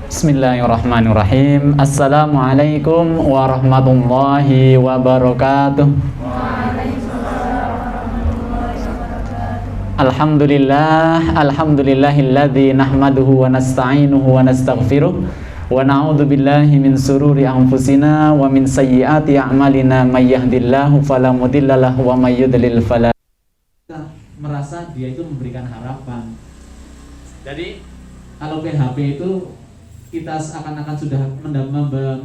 Bismillahirrahmanirrahim. Assalamualaikum warahmatullahi wabarakatuh. Alhamdulillahilladzi nahmaduhu wa nasta'inuhu wa nastaghfiruh wa na'udzu billahi min sururi anfusina wa min sayyiati a'malina may yahdihillahu fala mudhillalah wa may yudlil fala. Merasa dia itu memberikan harapan. Jadi kalau PHP itu kita seakan-akan sudah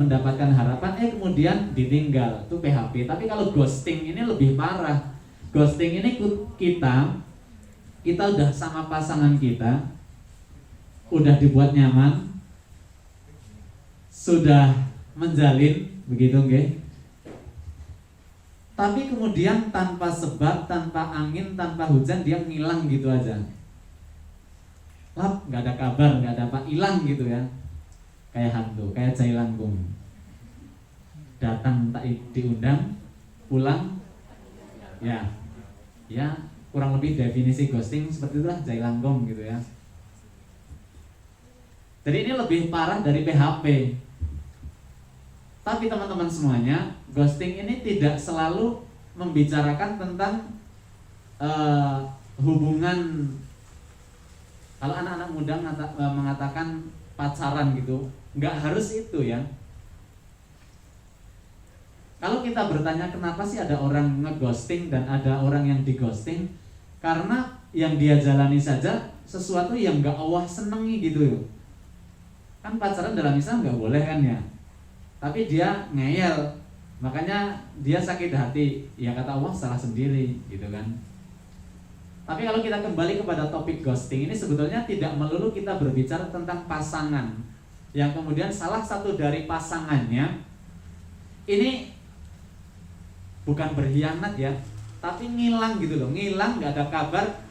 mendapatkan harapan, kemudian ditinggal, itu PHP. Tapi kalau ghosting ini lebih parah. Ghosting ini kita udah sama pasangan kita, udah dibuat nyaman, sudah menjalin, begitu nggih? Tapi kemudian tanpa sebab, tanpa angin, tanpa hujan, dia ngilang gitu aja. Lap, nggak ada kabar, nggak ada apa, hilang gitu ya. Kayak hantu, kayak jai langkung. Datang tak diundang, pulang, ya kurang lebih definisi ghosting seperti itulah, jai langkung gitu ya. Jadi ini lebih parah dari PHP. Tapi teman-teman semuanya, ghosting ini tidak selalu membicarakan tentang hubungan. Kalau anak-anak muda mengatakan pacaran gitu, nggak harus itu ya. Kalau kita bertanya kenapa sih ada orang ngeghosting dan ada orang yang dighosting, karena yang dia jalani saja sesuatu yang nggak Allah senengi gitu. Kan pacaran dalam Islam nggak boleh kan ya, tapi dia ngeyel, makanya dia sakit hati. Ya kata Allah salah sendiri gitu kan. Tapi kalau kita kembali kepada topik ghosting ini, sebetulnya tidak melulu kita berbicara tentang pasangan yang kemudian salah satu dari pasangannya ini bukan berkhianat ya, tapi ngilang gitu loh, ngilang, nggak ada kabar.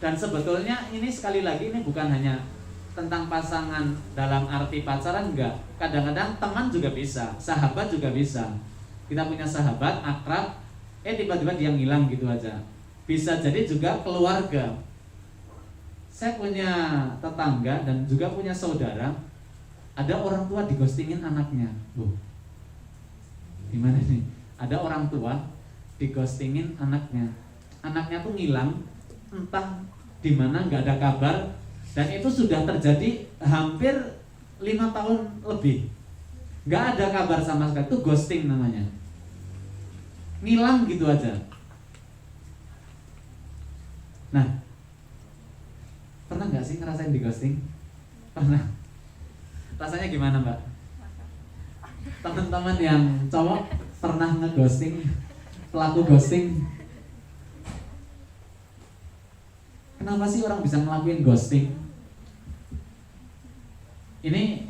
Dan sebetulnya ini sekali lagi ini bukan hanya tentang pasangan dalam arti pacaran, enggak. Kadang-kadang teman juga bisa, sahabat juga bisa. Kita punya sahabat akrab, tiba-tiba dia ngilang gitu aja. Bisa jadi juga keluarga. Saya punya tetangga dan juga punya saudara, ada orang tua dighostingin anaknya. Gimana nih? Ada orang tua dighostingin anaknya. Anaknya tuh ngilang, entah di mana, nggak ada kabar. Dan itu sudah terjadi hampir 5 tahun lebih. Nggak ada kabar sama sekali. Itu ghosting namanya. Ngilang gitu aja. Nah, pernah nggak sih ngerasain di ghosting? Pernah. Rasanya gimana mbak? Teman-teman yang cowok pernah nge-ghosting, pelaku ghosting? Kenapa sih orang bisa ngelakuin ghosting? Ini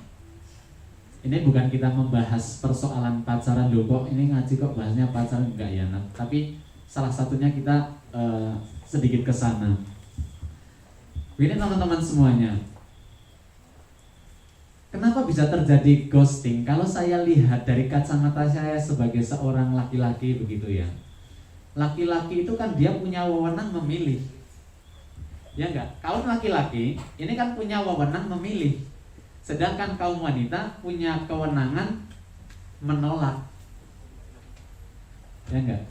bukan kita membahas persoalan pacaran loh kok. Ini ngaji kok bahasnya pacaran, enggak ya nak. Tapi salah satunya kita sedikit ke sana. Ini teman-teman semuanya. Kenapa bisa terjadi ghosting? Kalau saya lihat dari kacamata saya sebagai seorang laki-laki begitu ya. Laki-laki itu kan dia punya wewenang memilih. Ya enggak? Kalau laki-laki ini kan punya wewenang memilih. Sedangkan kaum wanita punya kewenangan menolak. Ya enggak?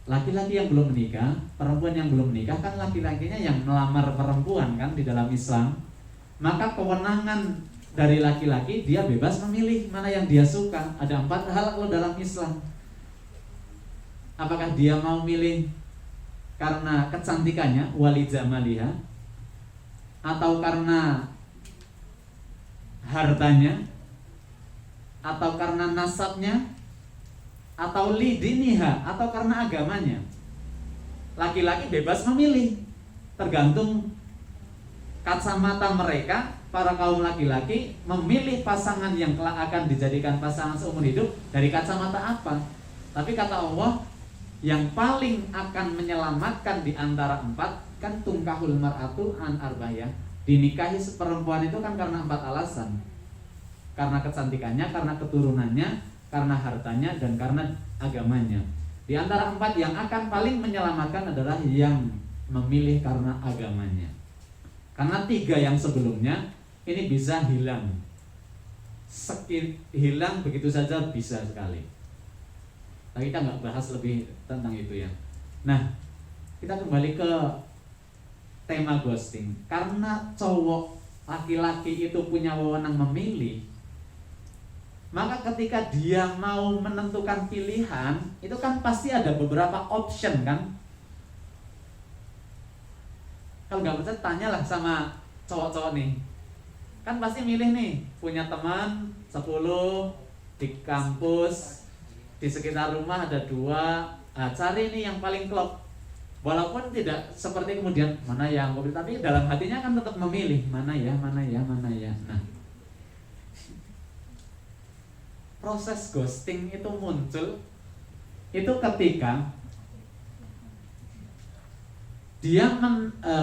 Laki-laki yang belum menikah, perempuan yang belum menikah, kan laki-lakinya yang melamar perempuan kan di dalam Islam. Maka kewenangan dari laki-laki, dia bebas memilih mana yang dia suka. Ada 4 hal kalau dalam Islam. Apakah dia mau milih karena kecantikannya, wali jamaliha, atau karena hartanya, atau karena nasabnya, atau lidiniha, atau karena agamanya. Laki-laki bebas memilih, tergantung kacamata mereka. Para kaum laki-laki memilih pasangan yang kelak akan dijadikan pasangan seumur hidup dari kacamata apa. Tapi kata Allah, yang paling akan menyelamatkan di antara 4 kan tungkahul mar'atu an arba'ah. Dinikahi perempuan itu kan karena 4 alasan. Karena kecantikannya, karena keturunannya, karena hartanya, dan karena agamanya. Di antara 4 yang akan paling menyelamatkan adalah yang memilih karena agamanya. Karena 3 yang sebelumnya ini bisa hilang. Hilang begitu saja bisa sekali. Tapi kita nggak bahas lebih tentang itu ya. Nah, kita kembali ke tema ghosting. Karena cowok laki-laki itu punya wewenang memilih, maka ketika dia mau menentukan pilihan, itu kan pasti ada beberapa option kan. Kalau nggak percaya tanyalah sama cowok-cowok nih. Kan pasti milih nih, punya teman 10 di kampus, di sekitar rumah ada 2. Nah, cari nih yang paling klop. Walaupun tidak seperti kemudian mana yang mobil, tapi dalam hatinya kan tetap memilih mana ya. Nah, proses ghosting itu muncul itu ketika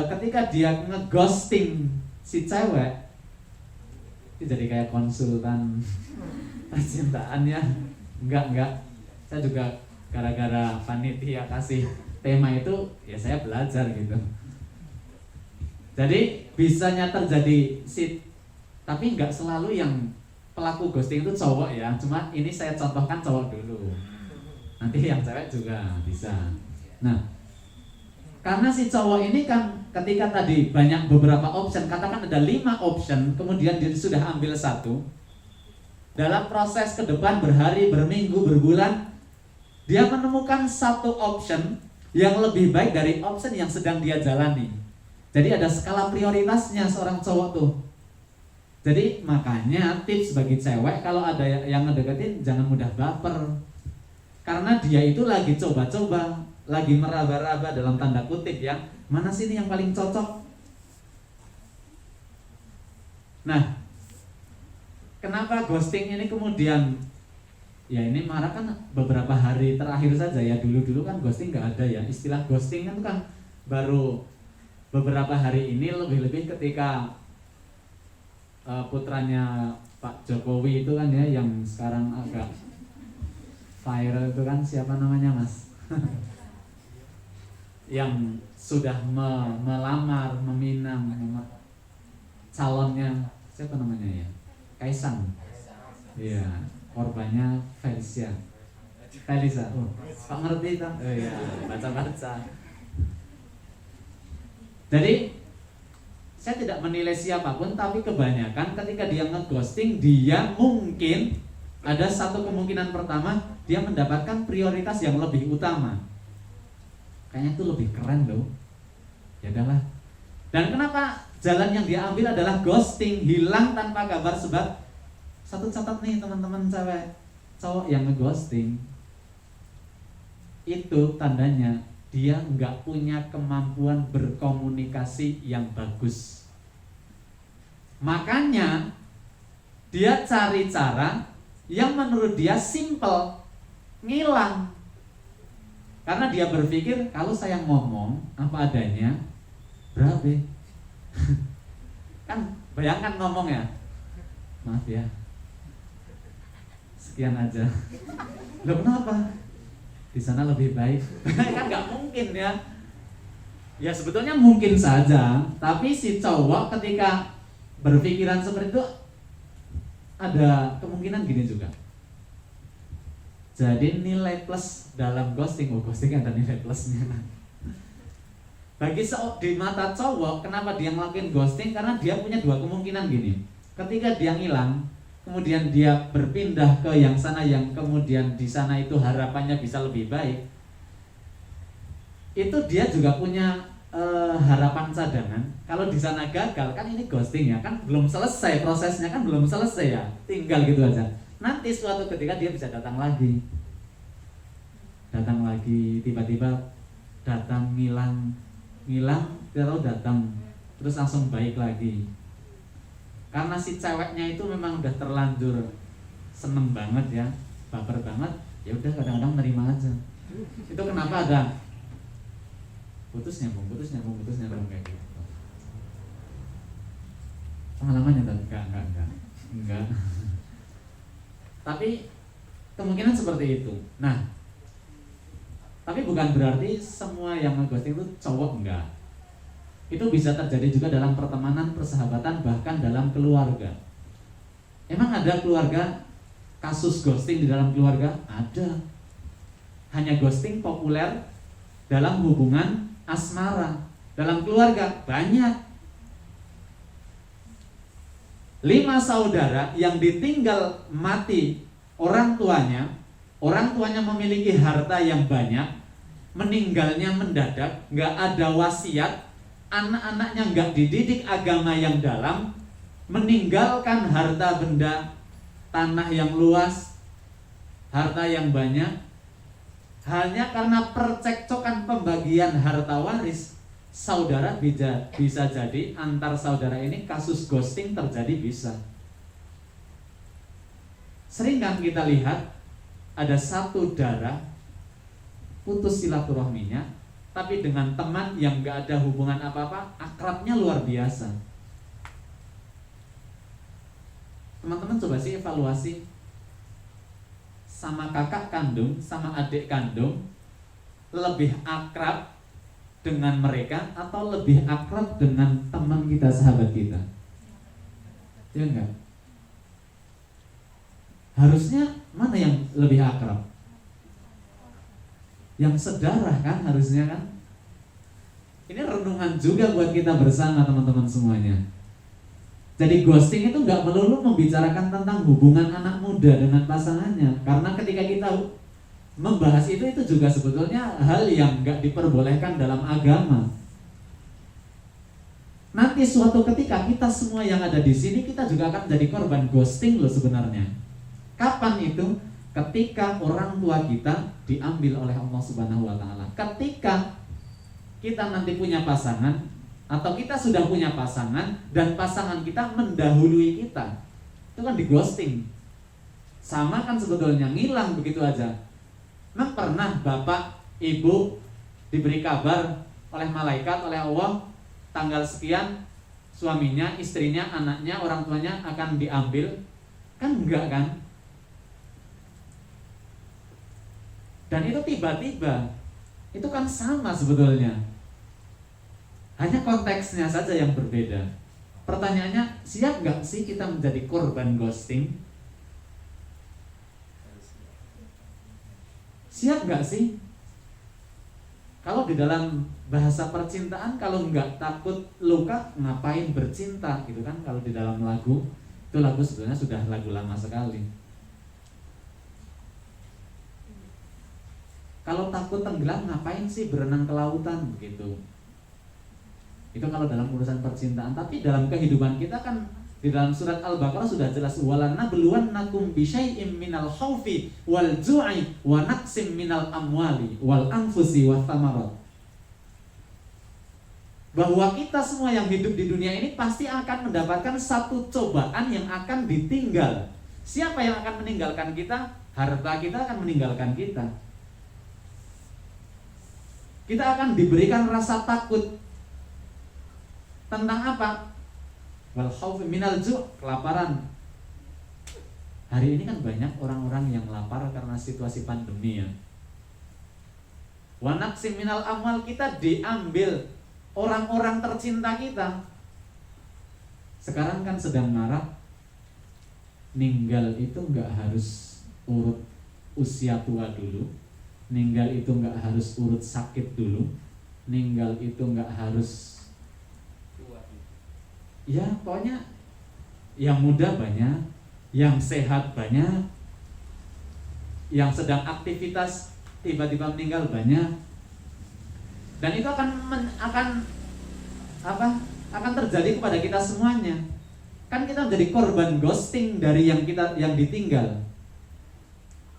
ketika dia ngeghosting si cewek. Itu jadi kayak konsultan percintaan ya. Enggak. Saya juga gara-gara panitia kasih tema itu ya saya belajar gitu. Jadi bisanya terjadi tapi nggak selalu yang pelaku ghosting itu cowok ya. Cuma ini saya contohkan cowok dulu. Nanti yang cewek juga bisa. Nah, karena si cowok ini kan ketika tadi banyak beberapa option, katakan ada 5 option, kemudian dia sudah ambil 1. Dalam proses ke depan berhari, berminggu, berbulan, dia menemukan 1 option yang lebih baik dari option yang sedang dia jalani. Jadi ada skala prioritasnya seorang cowok tuh. Jadi makanya tips bagi cewek, kalau ada yang ngedeketin jangan mudah baper. Karena dia itu lagi coba-coba, lagi meraba-raba dalam tanda kutip ya, mana sih ini yang paling cocok. Nah, kenapa ghosting ini kemudian ya ini marah kan beberapa hari terakhir saja ya. Dulu kan ghosting nggak ada ya. Istilah ghosting kan baru beberapa hari ini, lebih-lebih ketika putranya Pak Jokowi itu kan ya, yang sekarang agak viral itu kan, siapa namanya Mas? Yang sudah melamar, meminang calonnya, siapa namanya ya? Kaisang. Iya, korbannya Felisa. Oh, Pak ngerti itu? Oh iya, baca-baca. Jadi saya tidak menilai siapapun, tapi kebanyakan ketika dia ngeghosting, dia mungkin ada 1 kemungkinan pertama, dia mendapatkan prioritas yang lebih utama. Kayaknya itu lebih keren loh. Ya udahlah. Dan kenapa jalan yang dia ambil adalah ghosting, hilang tanpa kabar sebab. Satu catat nih teman-teman cowok yang ngeghosting, itu tandanya dia nggak punya kemampuan berkomunikasi yang bagus. Makanya dia cari cara yang menurut dia simple, ngilang. Karena dia berpikir kalau saya ngomong apa adanya, berabe. Kan bayangkan ngomong ya, maaf ya, sekian aja. Loh kenapa? Di sana lebih baik. Kan nggak mungkin ya. Ya sebetulnya mungkin saja, tapi si cowok ketika berpikiran seperti itu ada kemungkinan gini juga. Jadi nilai plus dalam ghosting, ghosting ada nilai plusnya. Bagi di mata cowok, kenapa dia ngelakuin ghosting? Karena dia punya 2 kemungkinan gini. Ketika dia ngilang, kemudian dia berpindah ke yang sana, yang kemudian di sana itu harapannya bisa lebih baik, itu dia juga punya harapan cadangan. Kalau di sana gagal, kan ini ghosting ya, kan belum selesai prosesnya, kan belum selesai ya, tinggal gitu aja. Nanti suatu ketika dia bisa datang lagi, tiba-tiba datang, ngilang, tidak tahu datang, terus langsung baik lagi. Karena si ceweknya itu memang udah terlanjur seneng banget ya, baper banget, ya udah kadang-kadang nerima aja. Itu kenapa ada putus nyambung kayak gitu. Pengalamannya enggak. Tapi kemungkinan seperti itu. Nah, tapi bukan berarti semua yang ngeghosting itu cowok, enggak. Itu bisa terjadi juga dalam pertemanan, persahabatan, bahkan dalam keluarga. Emang ada keluarga kasus ghosting di dalam keluarga? Ada. Hanya ghosting populer dalam hubungan asmara. Dalam keluarga banyak. 5 saudara yang ditinggal mati orang tuanya memiliki harta yang banyak, meninggalnya mendadak, gak ada wasiat, anak-anaknya gak dididik agama yang dalam, meninggalkan harta benda, tanah yang luas, harta yang banyak, hanya karena percekcokan pembagian harta waris. Saudara bisa jadi antar saudara ini kasus ghosting terjadi bisa. Sering kan kita lihat ada satu darah putus silaturahminya, tapi dengan teman yang gak ada hubungan apa-apa, akrabnya luar biasa. Teman-teman coba sih evaluasi, sama kakak kandung, sama adik kandung, lebih akrab dengan mereka atau lebih akrab dengan teman kita, sahabat kita? Ya enggak? Harusnya mana yang lebih akrab? Yang sedarah kan harusnya kan? Ini renungan juga buat kita bersama teman-teman semuanya. Jadi ghosting itu enggak melulu membicarakan tentang hubungan anak muda dengan pasangannya. Karena ketika kita membahas itu juga sebetulnya hal yang gak diperbolehkan dalam agama. Nanti suatu ketika kita semua yang ada di sini kita juga akan jadi korban ghosting loh sebenarnya. Kapan itu? Ketika orang tua kita diambil oleh Allah Subhanahu wa taala. Ketika kita nanti punya pasangan atau kita sudah punya pasangan dan pasangan kita mendahului kita. Itu kan di ghosting. Sama kan sebetulnya, ngilang begitu aja. Memang pernah bapak, ibu diberi kabar oleh malaikat, oleh Allah, tanggal sekian suaminya, istrinya, anaknya, orang tuanya akan diambil? Kan enggak kan? Dan itu tiba-tiba. Itu kan sama sebetulnya. Hanya konteksnya saja yang berbeda. Pertanyaannya, siap enggak sih kita menjadi korban ghosting? Siap gak sih? Kalau di dalam bahasa percintaan, kalau nggak takut luka, ngapain bercinta gitu kan? Kalau di dalam lagu, itu lagu sebenarnya sudah lagu lama sekali. Kalau takut tenggelam, ngapain sih berenang ke lautan begitu? Itu kalau dalam urusan percintaan. Tapi dalam kehidupan kita kan, di dalam surat Al-Baqarah sudah jelas, walanabluwannakum bisyai'im minal khaufi wal ju'i wa naqsim minal amwali wal anfusi wath thamarat. Bahwa kita semua yang hidup di dunia ini pasti akan mendapatkan satu cobaan yang akan ditinggal. Siapa yang akan meninggalkan kita? Harta kita akan meninggalkan kita. Kita akan diberikan rasa takut. Tentang apa? Wal khaufi minal ju', kelaparan. Hari ini kan banyak orang-orang yang lapar karena situasi pandemi ya. Wa naqsim minal amwal, kita diambil orang-orang tercinta kita. Sekarang kan sedang marak. Ninggal itu enggak harus urut usia tua dulu. Ninggal itu enggak harus urut sakit dulu. Ninggal itu enggak harus, ya pokoknya yang muda banyak, yang sehat banyak, yang sedang aktivitas tiba-tiba meninggal banyak. Dan itu akan terjadi kepada kita semuanya. Kan kita menjadi korban ghosting dari yang ditinggal.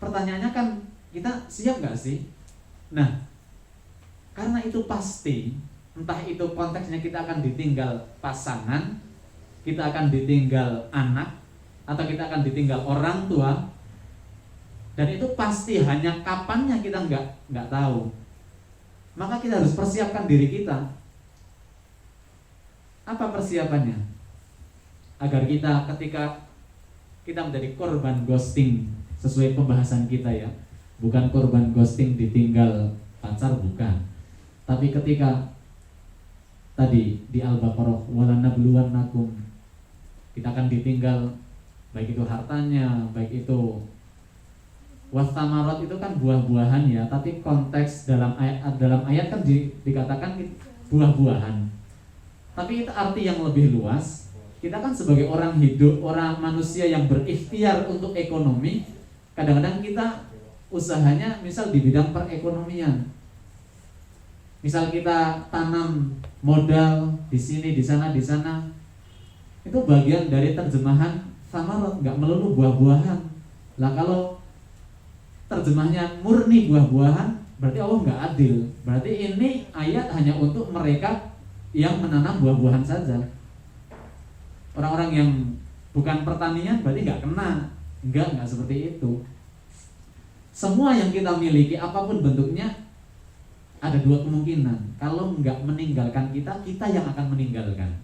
Pertanyaannya kan, kita siap gak sih? Nah, karena itu pasti, entah itu konteksnya kita akan ditinggal pasangan, kita akan ditinggal anak, atau kita akan ditinggal orang tua, dan itu pasti, hanya kapannya kita nggak tahu. Maka kita harus persiapkan diri kita. Apa persiapannya? Agar kita ketika kita menjadi korban ghosting, sesuai pembahasan kita ya, bukan korban ghosting ditinggal pacar, bukan. Tapi ketika tadi di Al-Baqarah, walanabluwannakum, kita akan ditinggal, baik itu hartanya, baik itu wasamarat, itu kan buah-buahan ya, tapi konteks dalam ayat kan dikatakan buah-buahan, tapi itu arti yang lebih luas. Kita kan sebagai orang hidup, orang manusia yang berikhtiar untuk ekonomi, kadang-kadang kita usahanya misal di bidang perekonomian. Misal kita tanam modal di sini, di sana, itu bagian dari terjemahan samarat, nggak melulu buah-buahan. Lah kalau terjemahnya murni buah-buahan, berarti Allah nggak adil. Berarti ini ayat hanya untuk mereka yang menanam buah-buahan saja. Orang-orang yang bukan pertanian berarti nggak kena. Nggak seperti itu. Semua yang kita miliki apapun bentuknya, ada dua kemungkinan. Kalau nggak meninggalkan kita, kita yang akan meninggalkan.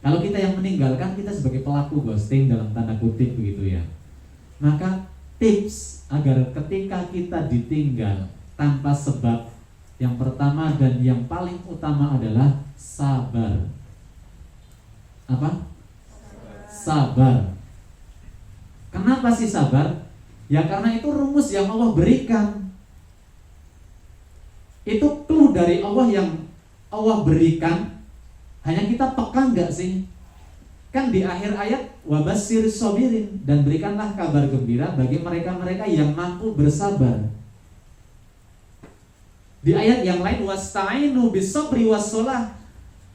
Kalau kita yang meninggalkan, kita sebagai pelaku ghosting dalam tanda kutip begitu ya. Maka tips agar ketika kita ditinggal tanpa sebab, yang pertama dan yang paling utama adalah sabar. Apa? Sabar. Kenapa sih sabar? Ya karena itu rumus yang Allah berikan. Itu clue dari Allah yang Allah berikan. Hanya kita peka nggak sih? Kan di akhir ayat wabasyir sobirin, dan berikanlah kabar gembira bagi mereka-mereka yang mampu bersabar. Di ayat yang lain wasta'inu bisabri wassalah,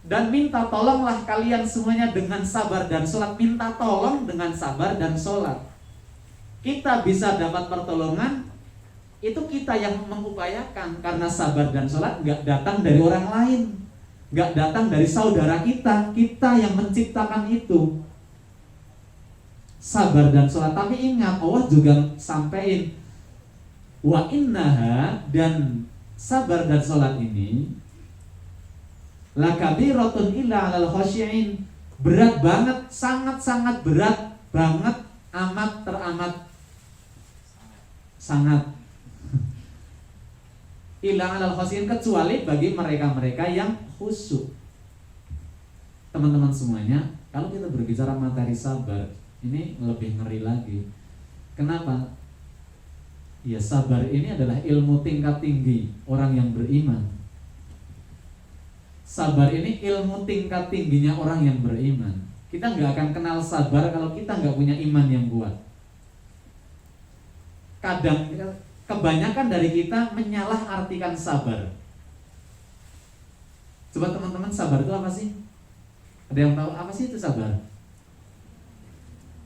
dan minta tolonglah kalian semuanya dengan sabar dan sholat. Minta tolong dengan sabar dan sholat. Kita bisa dapat pertolongan, itu kita yang mengupayakan, karena sabar dan sholat nggak datang dari orang lain, nggak datang dari saudara kita. Kita yang menciptakan itu, sabar dan sholat. Tapi ingat, Allah juga sampaikan wa innaha, dan sabar dan sholat ini lakabiratun illa 'alal khasyi'in, berat banget, sangat-sangat berat banget, amat teramat sangat illa 'alal khasyi'in, kecuali bagi mereka-mereka yang khusyuk. Teman-teman semuanya, kalau kita berbicara materi sabar, ini lebih ngeri lagi. Kenapa? Ya sabar ini adalah ilmu tingkat tinggi orang yang beriman. Sabar ini ilmu tingkat tingginya orang yang beriman. Kita nggak akan kenal sabar kalau kita nggak punya iman yang kuat. Kadang kebanyakan dari kita menyalahartikan sabar. Coba teman-teman, sabar itu apa sih? Ada yang tahu apa sih itu sabar?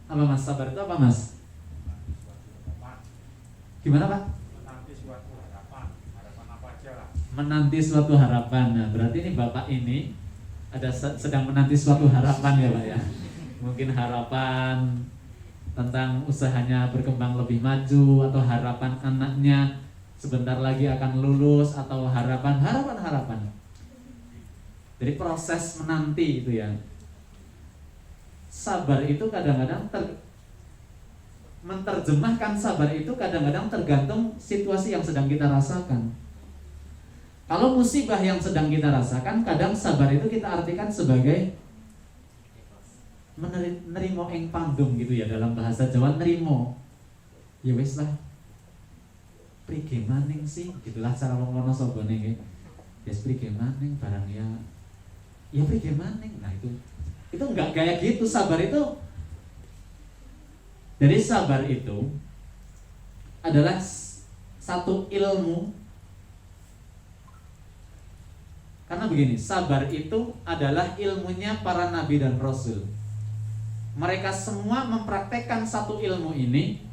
Apa mas? Sabar itu apa mas? Gimana pak? Menanti suatu harapan. Harapan apa aja lah. Menanti suatu harapan. Nah berarti ini bapak ini ada sedang menanti suatu harapan ya pak ya. Mungkin harapan tentang usahanya berkembang lebih maju, atau harapan anaknya sebentar lagi akan lulus, atau harapan. Jadi proses menanti itu ya. Sabar itu kadang-kadang menerjemahkan sabar itu kadang-kadang tergantung situasi yang sedang kita rasakan. Kalau musibah yang sedang kita rasakan, kadang sabar itu kita artikan sebagai nerimo ing pandum gitu ya, dalam bahasa Jawa nerimo. Ya wis lah. Prige maning sih, gitulah cara wong ana sobone nggih. Yes prige maning barang ya. Ya prige maning. Nah itu enggak kayak gitu. Sabar itu, jadi sabar itu adalah satu ilmu. Karena begini, sabar itu adalah ilmunya para nabi dan rasul. Mereka semua mempraktekkan satu ilmu ini,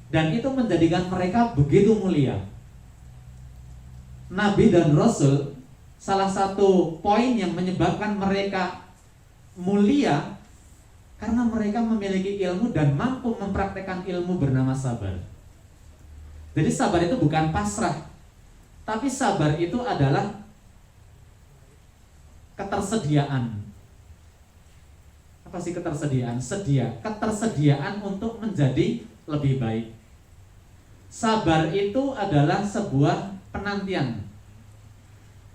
dan itu menjadikan mereka begitu mulia. Nabi dan rasul, salah satu poin yang menyebabkan mereka mulia karena mereka memiliki ilmu dan mampu mempraktekkan ilmu bernama sabar. Jadi sabar itu bukan pasrah, tapi sabar itu adalah ketersediaan. Apa sih ketersediaan? Ketersediaan untuk menjadi lebih baik. Sabar itu adalah sebuah penantian.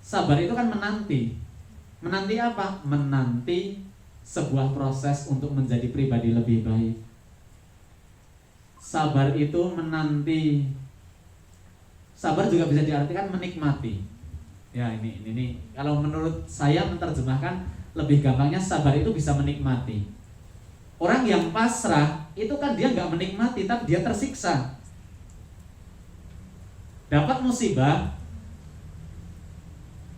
Sabar itu kan menanti. Menanti apa? Menanti sebuah proses untuk menjadi pribadi lebih baik. Sabar itu menanti. Sabar juga bisa diartikan menikmati. Ya ini kalau menurut saya menerjemahkan lebih gampangnya, sabar itu bisa menikmati. Orang yang pasrah itu kan dia nggak menikmati, tapi dia tersiksa. Dapat musibah,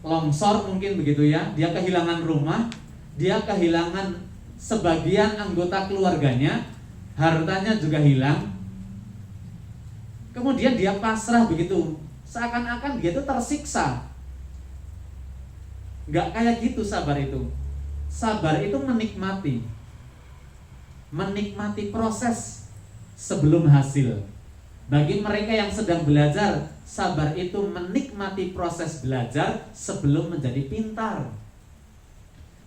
longsor mungkin begitu ya, dia kehilangan rumah, dia kehilangan sebagian anggota keluarganya, hartanya juga hilang. Kemudian dia pasrah begitu, seakan-akan dia itu tersiksa. Nggak kayak gitu sabar itu. Sabar itu menikmati. Menikmati proses sebelum hasil. Bagi mereka yang sedang belajar, sabar itu menikmati proses belajar sebelum menjadi pintar.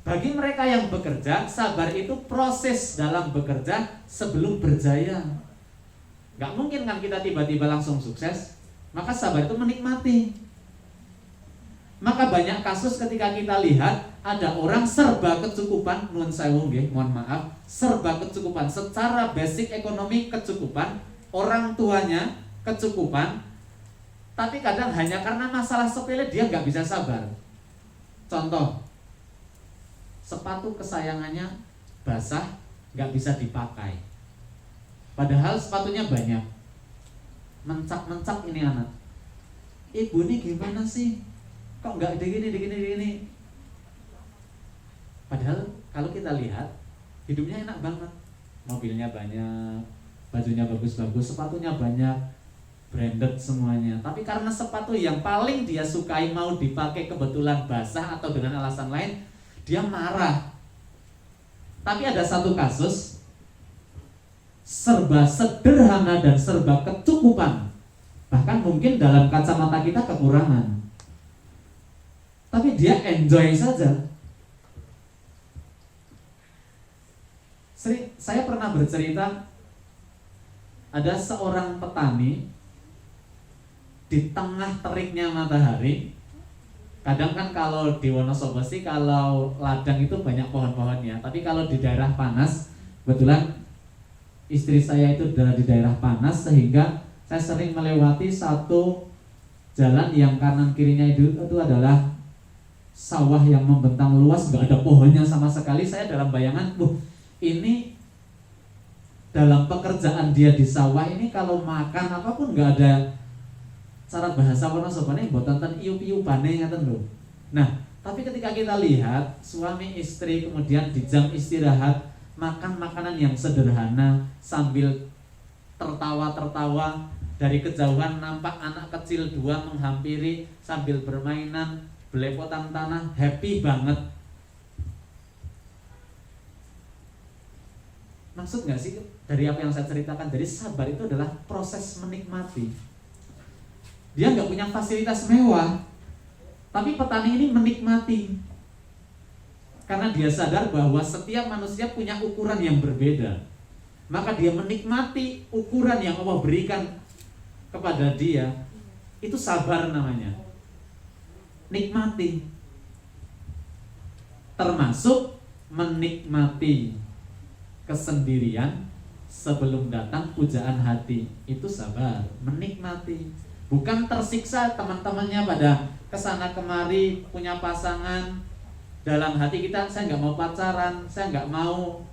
Bagi mereka yang bekerja, sabar itu proses dalam bekerja sebelum berjaya. Gak mungkin kan kita tiba-tiba langsung sukses. Maka sabar itu menikmati. Maka banyak kasus ketika kita lihat ada orang serba kecukupan, nuwun sewu nggih, mohon maaf, serba kecukupan secara basic ekonomi, kecukupan, orang tuanya kecukupan, tapi kadang hanya karena masalah sepele dia nggak bisa sabar. Contoh, sepatu kesayangannya basah, nggak bisa dipakai. Padahal sepatunya banyak. Mencak-mencak ini anak. Ibu ini gimana sih? Kok nggak digini? Padahal kalau kita lihat hidupnya enak banget. Mobilnya banyak, bajunya bagus-bagus, sepatunya banyak, branded semuanya. Tapi karena sepatu yang paling dia sukai mau dipakai kebetulan basah atau dengan alasan lain, dia marah. Tapi ada satu kasus, serba sederhana dan serba kecukupan, bahkan mungkin dalam kacamata kita kekurangan, tapi dia enjoy saja. Saya pernah bercerita, ada seorang petani di tengah teriknya matahari. Kadang kan kalau di Wonosobo sih, kalau ladang itu banyak pohon-pohonnya, tapi kalau di daerah panas, kebetulan istri saya itu di daerah panas, sehingga saya sering melewati satu jalan yang kanan kirinya itu adalah sawah yang membentang luas, nggak ada pohonnya sama sekali. Saya dalam bayangan, ini dalam pekerjaan dia di sawah ini kalau makan apapun nggak ada, cara bahasa Wonosobo ini mboten ten iup-iupane ngaten lho. Nah, tapi ketika kita lihat suami istri kemudian di jam istirahat makan makanan yang sederhana sambil tertawa-tertawa, dari kejauhan nampak anak kecil dua menghampiri sambil bermainan, belepotan tanah, happy banget. Maksud gak sih dari apa yang saya ceritakan? Jadi sabar itu adalah proses menikmati. Dia gak punya fasilitas mewah, tapi petani ini menikmati. Karena dia sadar bahwa setiap manusia punya ukuran yang berbeda. Maka dia menikmati ukuran yang Allah berikan kepada dia. Itu sabar namanya. Nikmati. Termasuk menikmati kesendirian sebelum datang pujaan hati. Itu sabar, menikmati. Bukan tersiksa teman-temannya pada kesana kemari punya pasangan. Dalam hati kita, saya nggak mau pacaran, saya nggak mau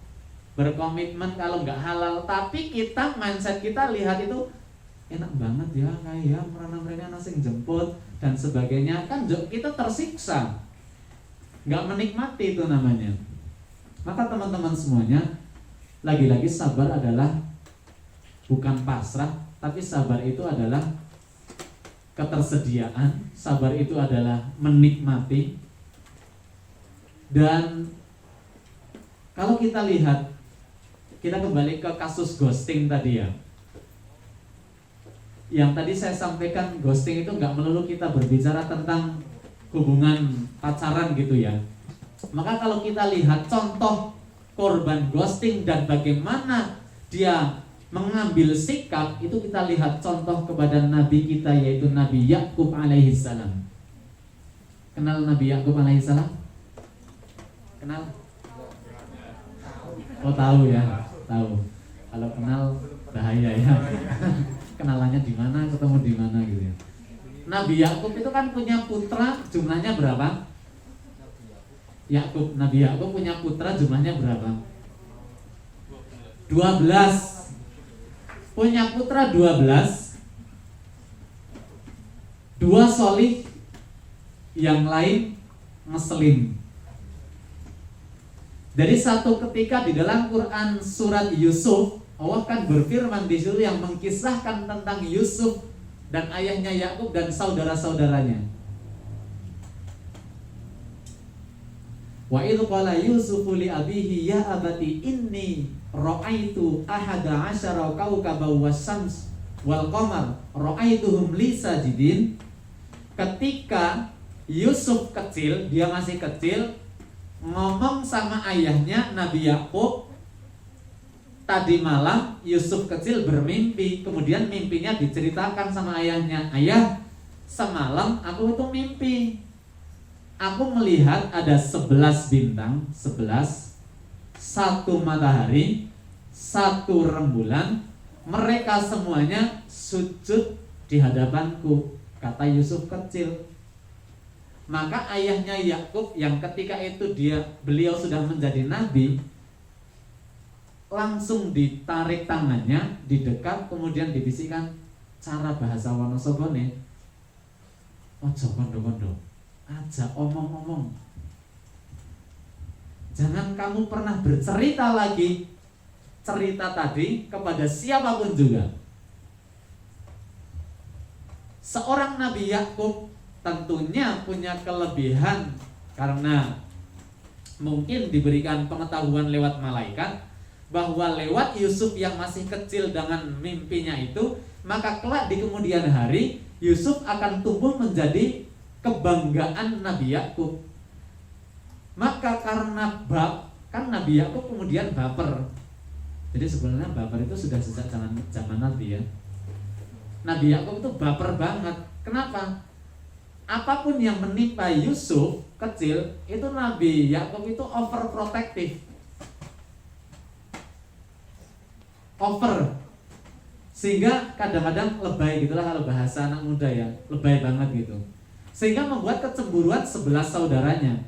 berkomitmen kalau nggak halal. Tapi kita, mindset kita lihat itu enak banget ya, kayak mereka nasi jemput dan sebagainya. Kan kita tersiksa, nggak menikmati itu namanya. Maka teman-teman semuanya, lagi-lagi sabar adalah bukan pasrah, tapi sabar itu adalah ketersediaan. Sabar itu adalah menikmati. Dan kalau kita lihat, kita kembali ke kasus ghosting tadi ya. Yang tadi saya sampaikan, ghosting itu nggak melulu kita berbicara tentang hubungan pacaran gitu ya. Maka kalau kita lihat contoh korban ghosting dan bagaimana dia mengambil sikap, itu kita lihat contoh kepada nabi kita, yaitu Nabi Yakub alaihissalam. Kenal Nabi Yakub alaihissalam? Kenal? Oh tahu ya, tahu. Kalau kenal bahaya ya. Kenalannya di mana, ketemu di mana gitu ya. Nabi Yakub itu kan punya putra, jumlahnya berapa? Nabi Yakub punya putra, jumlahnya berapa? 12. Punya putra 12. 2 solih, yang lain ngeselin. Jadi satu ketika di dalam Quran surat Yusuf, Allah kan berfirman di situ yang mengkisahkan tentang Yusuf dan ayahnya Yakub dan saudara-saudaranya. Wa idh qala Yusufu li abihi ya abati inni ra'aitu ahada asyara kawkaban wasyams wal qamar ra'aituhum li sajidin. Ketika Yusuf kecil, dia masih kecil, ngomong sama ayahnya Nabi Yakub, tadi malam Yusuf kecil bermimpi. Kemudian mimpinya diceritakan sama ayahnya. Ayah, semalam aku itu mimpi, aku melihat ada 11 bintang, 11, 1 matahari, 1 rembulan, mereka semuanya sujud di hadapanku, kata Yusuf kecil. Maka ayahnya Yakub yang ketika itu beliau sudah menjadi nabi, langsung ditarik tangannya, didekat, kemudian dibisikkan, cara bahasa Wonosobone, ojo kondo-kondo, aja omong-omong, jangan kamu pernah bercerita lagi cerita tadi kepada siapapun juga. Seorang Nabi Yakub tentunya punya kelebihan karena mungkin diberikan pengetahuan lewat malaikat, bahwa lewat Yusuf yang masih kecil dengan mimpinya itu, maka kelak di kemudian hari Yusuf akan tumbuh menjadi kebanggaan Nabi Yakub. Maka karena kan Nabi Yakub kemudian baper. Jadi sebenarnya baper itu sudah sejak zaman Nabi ya. Nabi Yakub itu baper banget. Kenapa? Apapun yang menimpa Yusuf kecil, itu Nabi Yakub itu overprotective. Over. Sehingga kadang-kadang lebay gitulah kalau bahasa anak muda ya, lebay banget gitu. Sehingga membuat kecemburuan 11 saudaranya.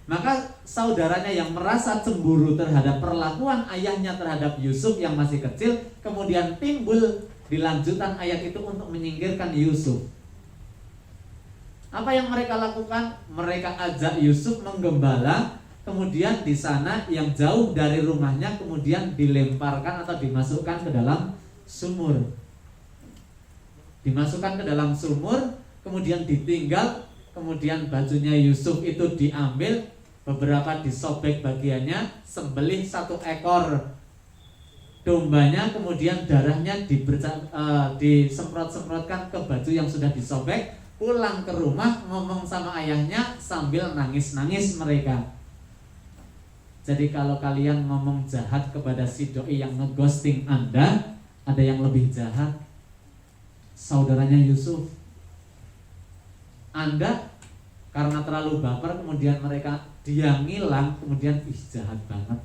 Maka saudaranya yang merasa cemburu terhadap perlakuan ayahnya terhadap Yusuf yang masih kecil, kemudian timbul di lanjutan ayat itu untuk menyingkirkan Yusuf. Apa yang mereka lakukan? Mereka ajak Yusuf menggembala, kemudian di sana yang jauh dari rumahnya kemudian dilemparkan atau dimasukkan ke dalam sumur. Dimasukkan ke dalam sumur, kemudian ditinggal, kemudian bajunya Yusuf itu diambil, beberapa disobek bagiannya, sembelih 1 ekor dombanya, kemudian darahnya disemprot-semprotkan ke baju yang sudah disobek, pulang ke rumah ngomong sama ayahnya sambil nangis-nangis mereka. Jadi kalau kalian ngomong jahat kepada si doi yang ngeghosting Anda, ada yang lebih jahat, saudaranya Yusuf. Anda karena terlalu baper, kemudian dia ngilang, kemudian jahat banget.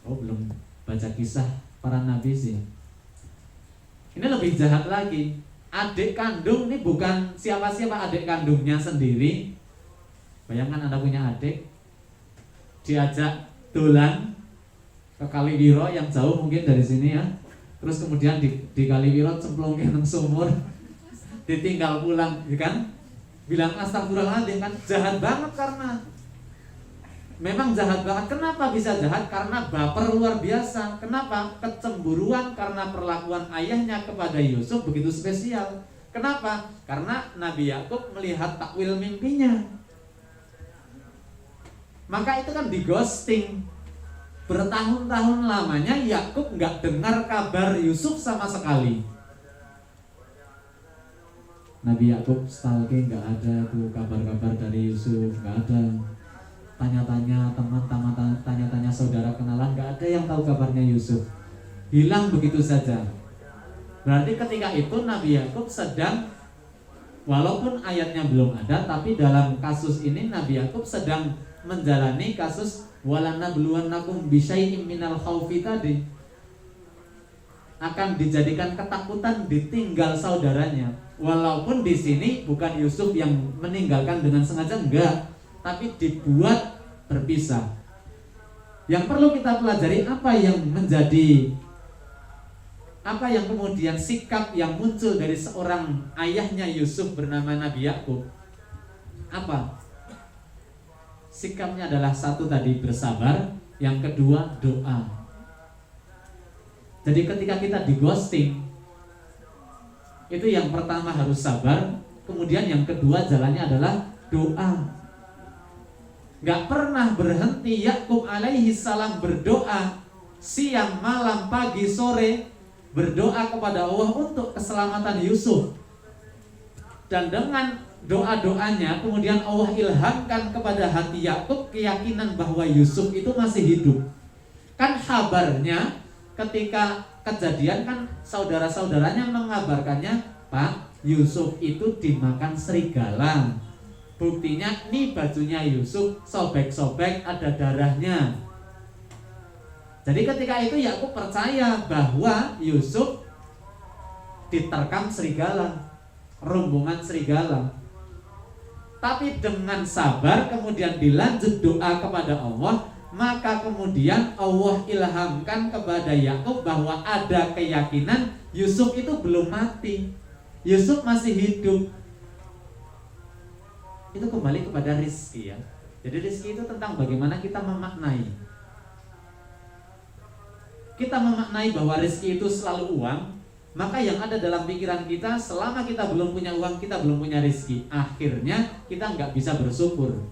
Oh, belum baca kisah para nabi sih. Ini lebih jahat lagi. Adik kandung ini bukan siapa-siapa, adik kandungnya sendiri. Bayangkan Anda punya adik, diajak dolan ke Kaliwiro yang jauh mungkin dari sini ya. Terus kemudian di Kaliwiro cemplungin ke sumur, ditinggal pulang, ya kan? Bilang astagfirullahaladzim, kan jahat banget. Karena memang jahat banget. Kenapa bisa jahat? Karena baper luar biasa. Kenapa? Kecemburuan karena perlakuan ayahnya kepada Yusuf begitu spesial. Kenapa? Karena Nabi Yakub melihat takwil mimpinya. Maka itu kan di ghosting. Bertahun-tahun lamanya Yakub nggak dengar kabar Yusuf sama sekali. Nabi Yakub stalking, nggak ada tuh kabar-kabar dari Yusuf, nggak ada. Tanya-tanya teman, tanya-tanya saudara kenalan, nggak ada yang tahu kabarnya Yusuf. Hilang begitu saja. Berarti ketika itu Nabi Yakub sedang Walaupun ayatnya belum ada, tapi dalam kasus ini Nabi Yakub sedang menjalani kasus walanabluwannakum bisyai'im minal khaufi tadi. Akan dijadikan ketakutan ditinggal saudaranya. Walaupun di sini bukan Yusuf yang meninggalkan dengan sengaja, enggak, tapi dibuat berpisah. Yang perlu kita pelajari apa yang kemudian sikap yang muncul dari seorang ayahnya Yusuf bernama Nabi Yakub. Apa? Sikapnya adalah satu tadi bersabar, yang kedua doa. Jadi ketika kita di ghosting, itu yang pertama harus sabar, kemudian yang kedua jalannya adalah doa. Gak pernah berhenti Yakub alaihi salam berdoa siang, malam, pagi, sore, berdoa kepada Allah untuk keselamatan Yusuf. Dan dengan doa-doanya kemudian Allah ilhamkan kepada hati Yakub keyakinan bahwa Yusuf itu masih hidup. Kan kabarnya ketika kejadian kan saudara-saudaranya mengabarkannya, Pak, Yusuf itu dimakan serigala. Buktinya nih bajunya Yusuf sobek-sobek, ada darahnya. Jadi ketika itu Yakub percaya bahwa Yusuf diterkam serigala, rombongan serigala. Tapi dengan sabar kemudian dilanjut doa kepada Allah, maka kemudian Allah ilhamkan kepada Yakub bahwa ada keyakinan Yusuf itu belum mati, Yusuf masih hidup. Itu kembali kepada rizki ya. Jadi rizki itu tentang bagaimana kita memaknai. Kita memaknai bahwa rezeki itu selalu uang, maka yang ada dalam pikiran kita selama kita belum punya uang, kita belum punya rezeki. Akhirnya kita nggak bisa bersyukur.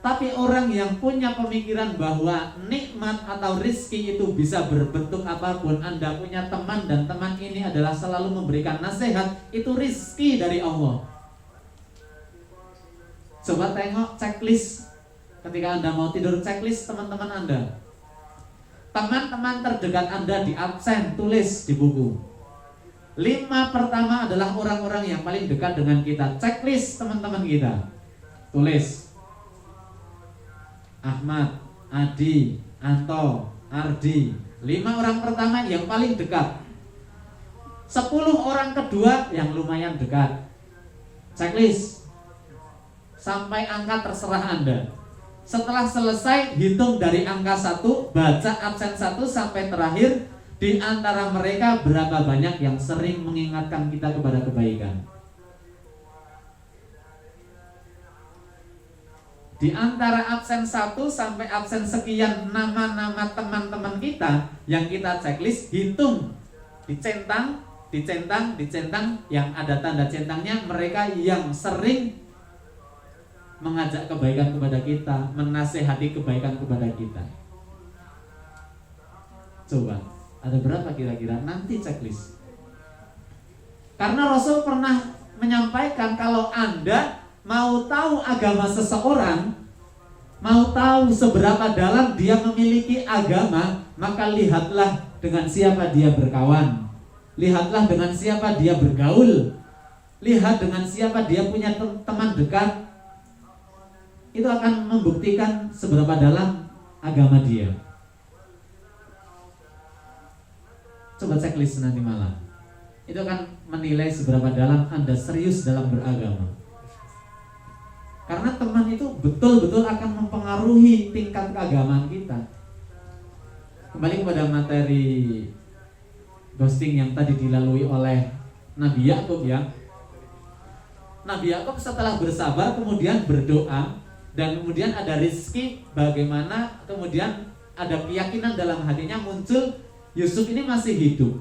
Tapi orang yang punya pemikiran bahwa nikmat atau rezeki itu bisa berbentuk apapun, Anda punya teman dan teman ini adalah selalu memberikan nasihat, itu rezeki dari Allah. Coba tengok checklist ketika Anda mau tidur, checklist teman-teman Anda. Teman-teman terdekat Anda di absen, tulis di buku. 5 pertama adalah orang-orang yang paling dekat dengan kita. Checklist teman-teman kita. Tulis. Ahmad, Adi, Anto, Ardi. 5 orang pertama yang paling dekat. 10 orang kedua yang lumayan dekat. Checklist. Sampai angka terserah Anda. Setelah selesai, hitung dari angka 1, baca absen 1 sampai terakhir. Di antara mereka berapa banyak yang sering mengingatkan kita kepada kebaikan? Di antara absen 1 sampai absen sekian nama-nama teman-teman kita yang kita checklist, hitung, dicentang, yang ada tanda centangnya, mereka yang sering mengajak kebaikan kepada kita, menasehati kebaikan kepada kita. Coba, ada berapa kira-kira? Nanti checklist. Karena Rasul pernah menyampaikan kalau Anda mau tahu agama seseorang, mau tahu seberapa dalam dia memiliki agama, maka lihatlah dengan siapa dia berkawan, lihatlah dengan siapa dia bergaul, lihat dengan siapa dia punya teman dekat. Itu akan membuktikan seberapa dalam agama dia. Coba checklist nanti malam. Itu akan menilai seberapa dalam Anda serius dalam beragama. Karena teman itu betul-betul akan mempengaruhi tingkat keagamaan kita. Kembali kepada materi ghosting yang tadi dilalui oleh Nabi Yakub ya. Nabi Yakub setelah bersabar kemudian berdoa, dan kemudian ada rizki, bagaimana kemudian ada keyakinan dalam hatinya muncul Yusuf ini masih hidup.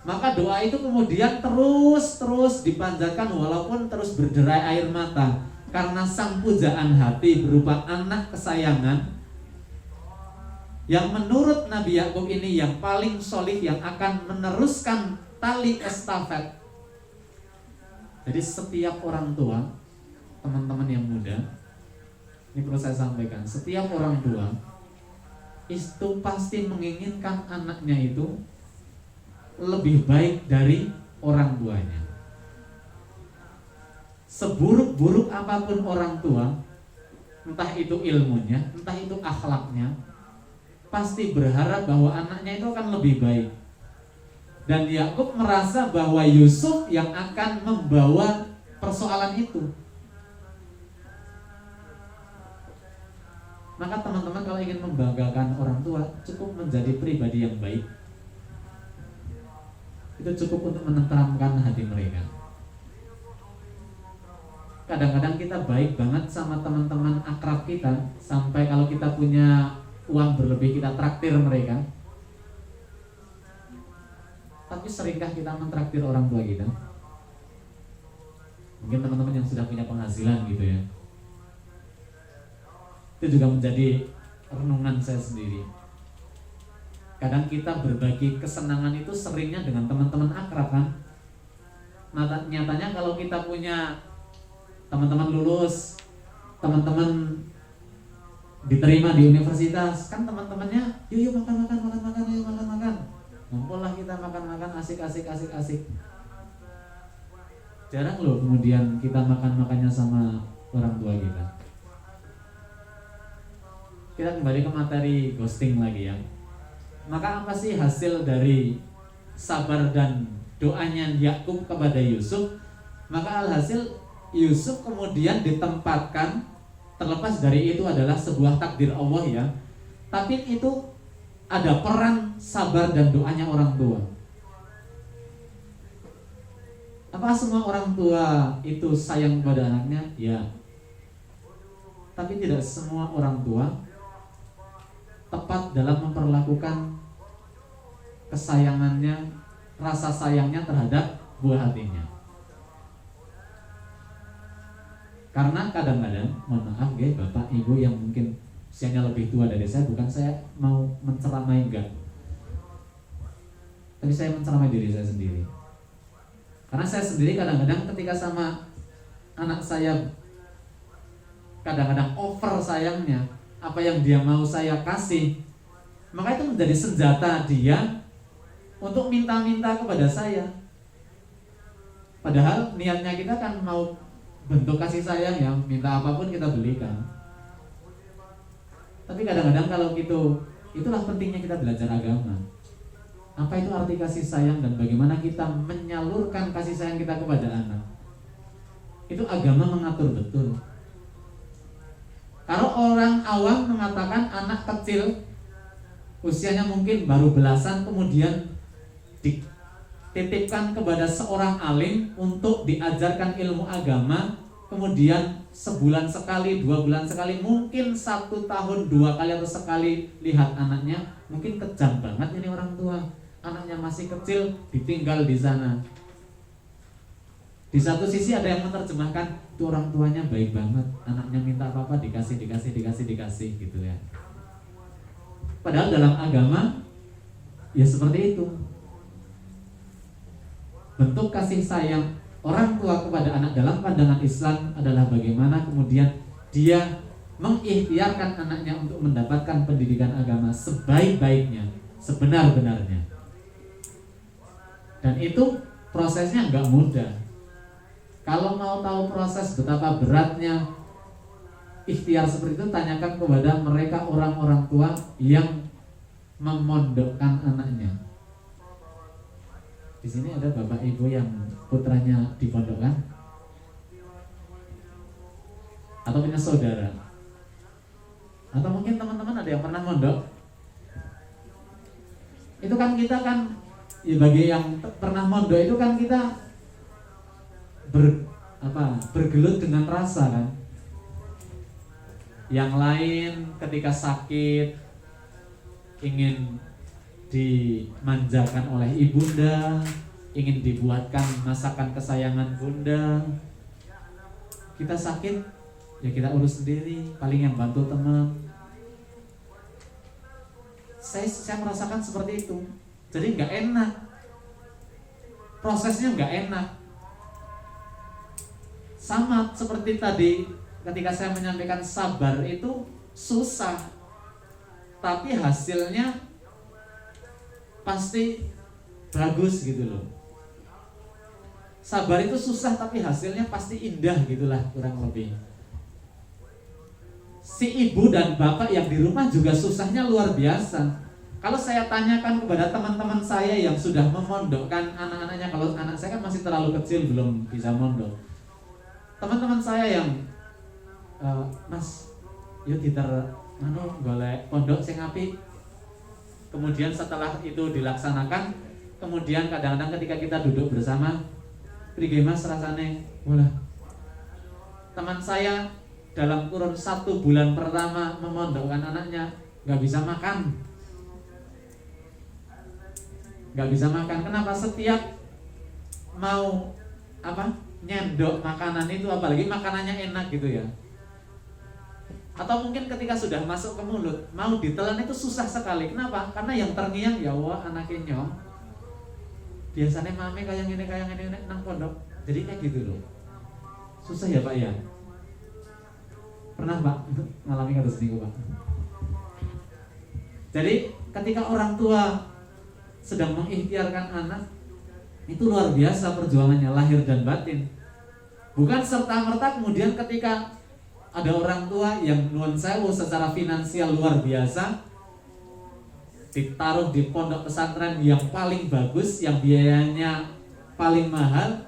Maka doa itu kemudian terus dipanjatkan walaupun terus berderai air mata, karena sang pujaan hati berupa anak kesayangan yang menurut Nabi Yakub ini yang paling solih, yang akan meneruskan tali estafet. Jadi setiap orang tua, teman-teman yang muda, ini perlu saya sampaikan, setiap orang tua itu pasti menginginkan anaknya itu lebih baik dari orang tuanya. seburuk-buruk apapun orang tua, entah itu ilmunya, entah itu akhlaknya, pasti berharap bahwa anaknya itu akan lebih baik. Dan Yakub merasa bahwa Yusuf yang akan membawa persoalan itu. Maka teman-teman kalau ingin membanggakan orang tua, cukup menjadi pribadi yang baik. Itu cukup untuk menenteramkan hati mereka. Kadang-kadang kita baik banget sama teman-teman akrab kita, sampai kalau kita punya uang berlebih kita traktir mereka. Tapi seringkah kita mentraktir orang tua kita? Mungkin teman-teman yang sudah punya penghasilan gitu ya. Itu juga menjadi renungan saya sendiri. Kadang kita berbagi kesenangan itu seringnya dengan teman-teman akrab kan. Nyatanya kalau kita punya teman-teman lulus, teman-teman diterima di universitas, kan teman-temannya yuk makan, yuk makan. Ngumpullah kita makan, asik. Jarang loh kemudian kita makan-makannya sama orang tua kita. Kita kembali ke materi ghosting lagi ya. Maka apa sih hasil dari sabar dan doanya Yakub kepada Yusuf? Maka alhasil Yusuf kemudian ditempatkan, terlepas dari itu adalah sebuah takdir Allah ya, tapi itu ada peran sabar dan doanya orang tua. Apa semua orang tua itu sayang kepada anaknya? Ya. Tapi tidak semua orang tua tepat dalam memperlakukan kesayangannya, rasa sayangnya terhadap buah hatinya. Karena kadang-kadang, mohon maaf ya bapak ibu yang mungkin usianya lebih tua dari saya, bukan saya mau menceramai enggak, tapi saya menceramai diri saya sendiri. Karena saya sendiri kadang-kadang ketika sama anak saya, kadang-kadang over sayangnya, apa yang dia mau saya kasih, maka itu menjadi senjata dia untuk minta-minta kepada saya. Padahal niatnya kita kan mau bentuk kasih sayang ya, minta apapun kita belikan. Tapi kadang-kadang kalau gitu, itulah pentingnya kita belajar agama. Apa itu arti kasih sayang dan bagaimana kita menyalurkan kasih sayang kita kepada anak. Itu agama mengatur betul. Kalau orang awam mengatakan anak kecil usianya mungkin baru belasan kemudian dititipkan kepada seorang alim untuk diajarkan ilmu agama, kemudian sebulan sekali, 2 bulan sekali, mungkin 1 tahun 2 kali atau sekali lihat anaknya, mungkin kejam banget ini orang tua. Anaknya masih kecil ditinggal di sana. Di satu sisi ada yang menerjemahkan itu orang tuanya baik banget, anaknya minta apa-apa dikasih gitu ya. Padahal dalam agama ya seperti itu. Bentuk kasih sayang orang tua kepada anak dalam pandangan Islam adalah bagaimana kemudian dia mengikhtiarkan anaknya untuk mendapatkan pendidikan agama sebaik-baiknya, sebenar-benarnya. Dan itu prosesnya nggak mudah. Kalau mau tahu proses betapa beratnya ikhtiar seperti itu, tanyakan kepada mereka orang-orang tua yang memondokkan anaknya. Di sini ada bapak ibu yang putranya dipondokkan, atau punya saudara, atau mungkin teman-teman ada yang pernah mondok. Itu kan kita kan ya, bagi yang pernah mondok itu kan kita bergelut dengan rasa kan. Yang lain ketika sakit ingin dimanjakan oleh ibunda, ingin dibuatkan masakan kesayangan bunda. Kita sakit ya kita urus sendiri, paling yang bantu teman. Saya merasakan seperti itu. Jadi nggak enak, prosesnya nggak enak. Sama seperti tadi ketika saya menyampaikan sabar itu susah, tapi hasilnya pasti bagus gitu loh. Sabar itu susah tapi hasilnya pasti indah gitulah kurang lebih. Si ibu dan bapak yang di rumah juga susahnya luar biasa. Kalau saya tanyakan kepada teman-teman saya yang sudah memondokkan anak-anaknya, kalau anak saya kan masih terlalu kecil belum bisa mondok. Teman-teman saya yang Mas, yuk kita golek pondok sing apik. Kemudian setelah itu dilaksanakan, kemudian kadang-kadang ketika kita duduk bersama, prige Mas rasane, wala. Teman saya dalam kurun 1 bulan pertama memondokkan anaknya nggak bisa makan. Nggak bisa makan. Kenapa? Setiap mau nyendok makanan itu, apalagi makanannya enak gitu ya, atau mungkin ketika sudah masuk ke mulut mau ditelan itu susah sekali. Kenapa? Karena yang terngiang ya Allah anaknya nyong. Biasanya mame kayak gini nang pondok. Jadi kayak gitu loh. Susah ya Pak ya. Pernah Pak ngalami kasus ini Pak. Jadi ketika orang tua sedang mengikhtiarkan anak, itu luar biasa perjuangannya lahir dan batin. Bukan serta-merta kemudian ketika ada orang tua yang nuwun sewu secara finansial luar biasa, ditaruh di pondok pesantren yang paling bagus, yang biayanya paling mahal,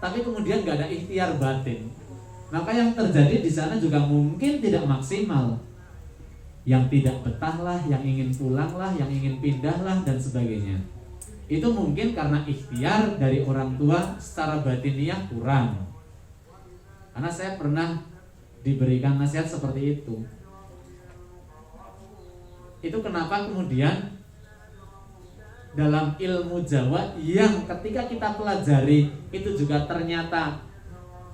tapi kemudian gak ada ikhtiar batin. Maka yang terjadi di sana juga mungkin tidak maksimal. Yang tidak betah lah, yang ingin pulang lah, yang ingin pindah lah dan sebagainya. Itu mungkin karena ikhtiar dari orang tua secara batiniah kurang. Karena saya pernah diberikan nasihat seperti itu. Itu kenapa kemudian dalam ilmu Jawa yang ketika kita pelajari itu juga ternyata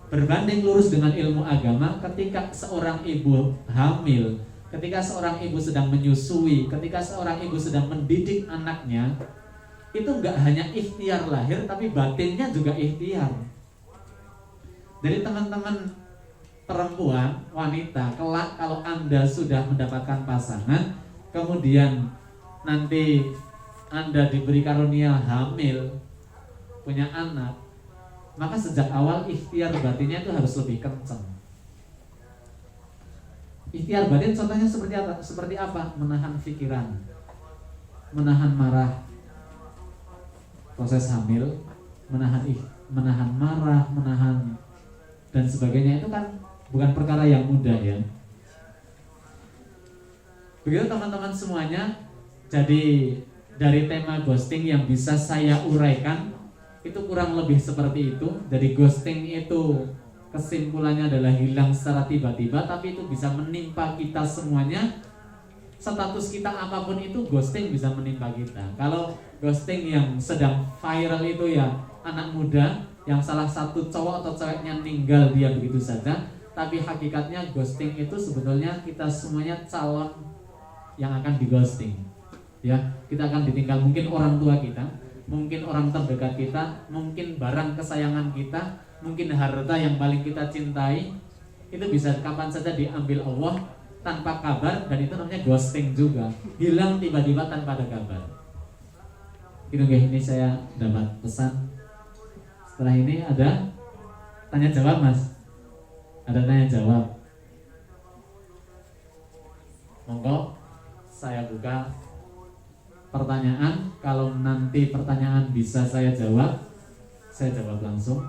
berbanding lurus dengan ilmu agama. Ketika seorang ibu hamil, ketika seorang ibu sedang menyusui, ketika seorang ibu sedang mendidik anaknya, itu enggak hanya ikhtiar lahir tapi batinnya juga ikhtiar. Jadi teman-teman perempuan, wanita, kelak kalau Anda sudah mendapatkan pasangan, kemudian nanti Anda diberi karunia hamil, punya anak, maka sejak awal ikhtiar batinnya itu harus lebih kencang. Ikhtiar batin contohnya seperti apa? Seperti apa? Menahan pikiran, menahan marah, proses hamil, menahan marah, menahan dan sebagainya, itu kan bukan perkara yang mudah ya. Begitu teman-teman semuanya. Jadi dari tema ghosting yang bisa saya uraikan itu kurang lebih seperti itu. Jadi ghosting itu kesimpulannya adalah hilang secara tiba-tiba, tapi itu bisa menimpa kita semuanya. Status kita apapun itu ghosting bisa menimpa kita. Kalau ghosting yang sedang viral itu ya anak muda yang salah satu cowok atau ceweknya meninggal dia begitu saja. Tapi hakikatnya ghosting itu sebetulnya kita semuanya calon yang akan di ghosting. Ya, kita akan ditinggal, mungkin orang tua kita, mungkin orang terdekat kita, mungkin barang kesayangan kita, mungkin harta yang paling kita cintai. Itu bisa kapan saja diambil Allah tanpa kabar, dan itu namanya ghosting juga. Hilang tiba-tiba tanpa ada kabar. Gitu guys, ini saya dapat pesan. Setelah ini ada tanya jawab Mas. Ada tanya jawab. Monggo saya buka pertanyaan. Kalau nanti pertanyaan bisa saya jawab langsung.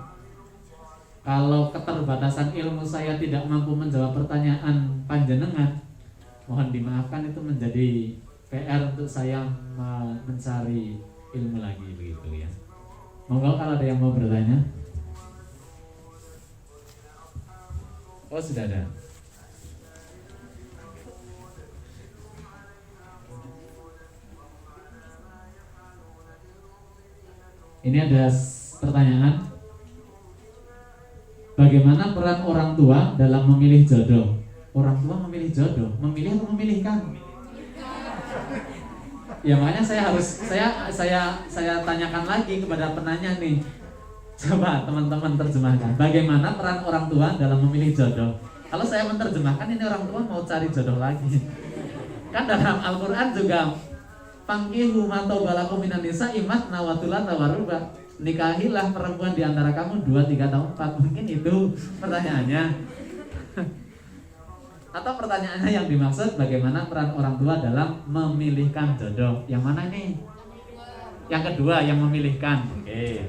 Kalau keterbatasan ilmu saya tidak mampu menjawab pertanyaan panjenengan, mohon dimaafkan, itu menjadi PR untuk saya mencari ilmu lagi begitu ya. Monggo kalau ada yang mau bertanya. Oh sudah ada. Ini ada pertanyaan. Bagaimana peran orang tua dalam memilih jodoh? Orang tua memilih jodoh, memilih atau memilihkan? Ya makanya saya tanyakan lagi kepada penanya nih. Coba teman-teman terjemahkan. Bagaimana peran orang tua dalam memilih jodoh? Kalau saya menerjemahkan, ini orang tua mau cari jodoh lagi. Kan dalam Al-Quran juga, Fankihu ma taba lakum minan nisa'i mathna wa thulatha wa ruba'. nikahilah perempuan di antara kamu 2, 3 atau 4. Mungkin itu pertanyaannya. Atau pertanyaannya yang dimaksud bagaimana peran orang tua dalam memilihkan jodoh. Yang mana nih? Yang kedua, yang memilihkan. Oke.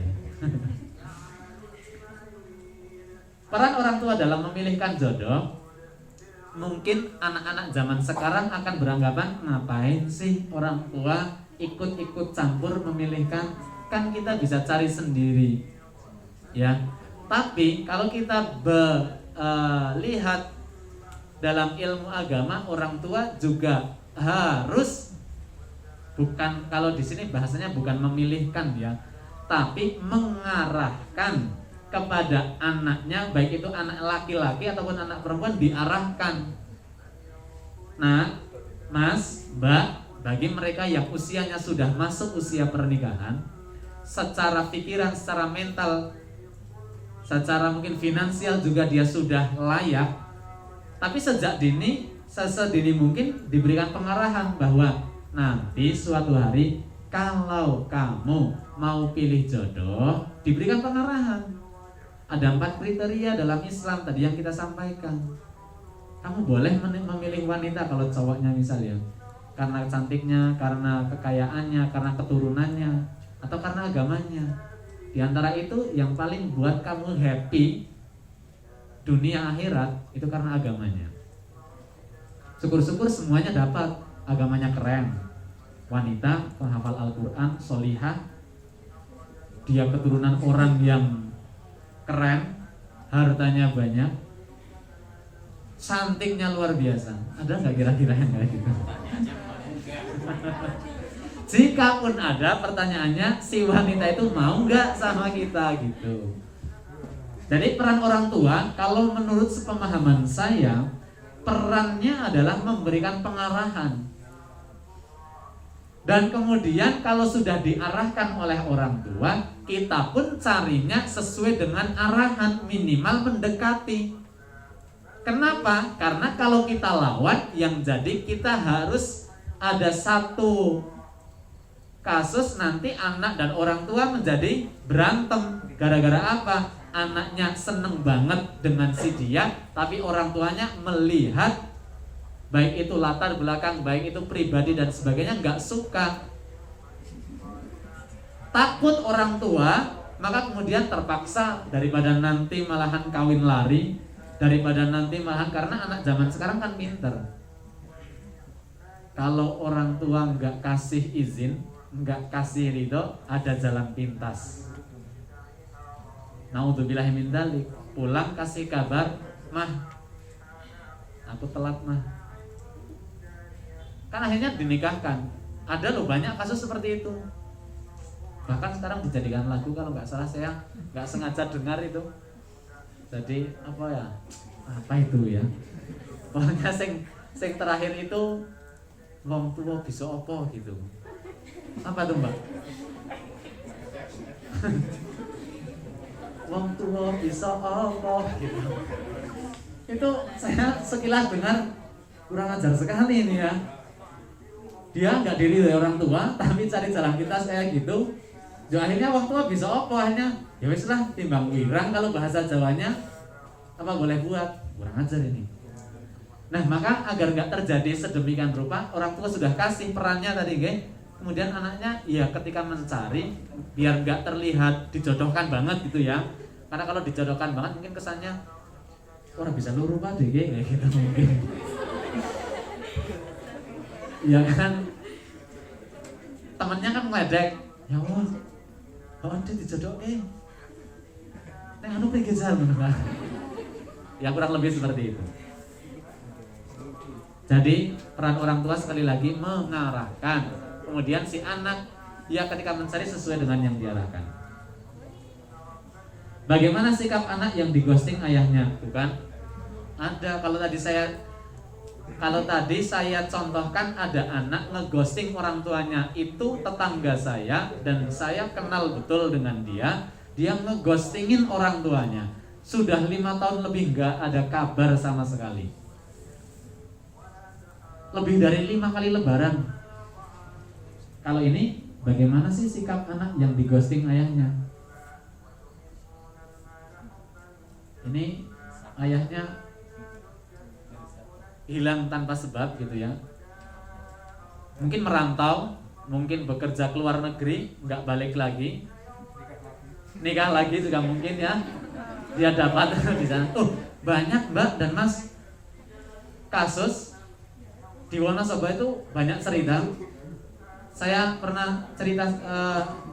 Peran orang tua dalam memilihkan jodoh, mungkin anak-anak zaman sekarang akan beranggapan, ngapain sih orang tua ikut-ikut campur memilihkan, kan kita bisa cari sendiri, ya. Tapi kalau kita lihat dalam ilmu agama, orang tua juga harus, bukan, kalau di sini bahasanya bukan memilihkan ya, tapi mengarahkan kepada anaknya, baik itu anak laki-laki ataupun anak perempuan, diarahkan. Nah, Mas, Mbak, bagi mereka yang usianya sudah masuk usia pernikahan, secara pikiran, secara mental, secara mungkin finansial juga dia sudah layak, tapi sejak dini, sesedini mungkin diberikan pengarahan bahwa nanti suatu hari kalau kamu mau pilih jodoh, diberikan pengarahan. Ada 4 kriteria dalam Islam tadi yang kita sampaikan. Kamu boleh memilih wanita kalau cowoknya misalnya karena cantiknya, karena kekayaannya, karena keturunannya, atau karena agamanya. Di antara itu yang paling buat kamu happy dunia akhirat itu karena agamanya. Syukur-syukur semuanya dapat. Agamanya keren, wanita penghafal Al-Quran, solihah, dia keturunan orang yang keren, hartanya banyak, cantiknya luar biasa. Ada nggak kira-kira yang kayak gitu? Jika pun ada, pertanyaannya si wanita itu mau nggak sama kita gitu. Jadi peran orang tua, kalau menurut sepemahaman saya, perannya adalah memberikan pengarahan. Dan kemudian kalau sudah diarahkan oleh orang tua, kita pun carinya sesuai dengan arahan, minimal mendekati. Kenapa? Karena kalau kita lawan, yang jadi kita harus ada satu kasus nanti anak dan orang tua menjadi berantem. Gara-gara apa? Anaknya seneng banget dengan si dia, tapi orang tuanya melihat baik itu latar belakang, baik itu pribadi dan sebagainya, nggak suka. Takut orang tua, maka kemudian terpaksa daripada nanti malahan kawin lari, daripada nanti malahan, karena anak zaman sekarang kan pinter. Kalau orang tua nggak kasih izin, nggak kasih ridho, ada jalan pintas. Naudzubillahi min dzalik. Pulang kasih kabar, mah, aku telat mah. Kan akhirnya dinikahkan. Ada loh banyak kasus seperti itu. Bahkan sekarang dijadikan lagu, kalau nggak salah saya nggak sengaja dengar itu. Jadi apa ya? Apa itu ya? Pokoknya sing terakhir itu wong tua bisa apa gitu. Apa tuh Mbak? Wong tua bisa apa gitu. Itu saya sekilas dengar kurang ajar sekali ini ya. Dia nggak diri dari orang tua, tapi cari jalan pintas kayak gitu. Akhirnya wong tua bisa apa? Akhirnya ya wis lah, timbang wirang kalau bahasa Jawanya, apa boleh buat, kurang ajar ini. Nah, maka agar nggak terjadi sedemikian rupa, orang tua sudah kasih perannya tadi, guys. Kemudian anaknya ya ketika mencari, biar nggak terlihat dijodohkan banget gitu ya. Karena kalau dijodohkan banget mungkin kesannya orang bisa luruh pak deh, kayak gitu mungkin. Ya kan, temennya kan ngeledek, ya Allah, dia dijodohin, neng anu pergi jalan kan? Ya kurang lebih seperti itu. Jadi peran orang tua sekali lagi mengarahkan, kemudian si anak ya ketika mencari sesuai dengan yang diarahkan. Bagaimana sikap anak yang digosting ayahnya, bukan? Ada. Kalau tadi saya contohkan ada anak ngeghosting orang tuanya, itu tetangga saya dan saya kenal betul dengan dia. Dia ngeghostingin orang tuanya. Sudah 5 tahun lebih nggak ada kabar sama sekali. Lebih dari 5 kali lebaran. Kalau ini bagaimana sih sikap anak yang dighosting ayahnya? ini ayahnya hilang tanpa sebab gitu ya. Mungkin merantau, mungkin bekerja ke luar negeri, nggak balik lagi, nikah lagi juga mungkin ya. Dia dapat di sana. Banyak Mbak dan Mas kasus di Wonosobo itu banyak cerita. Saya pernah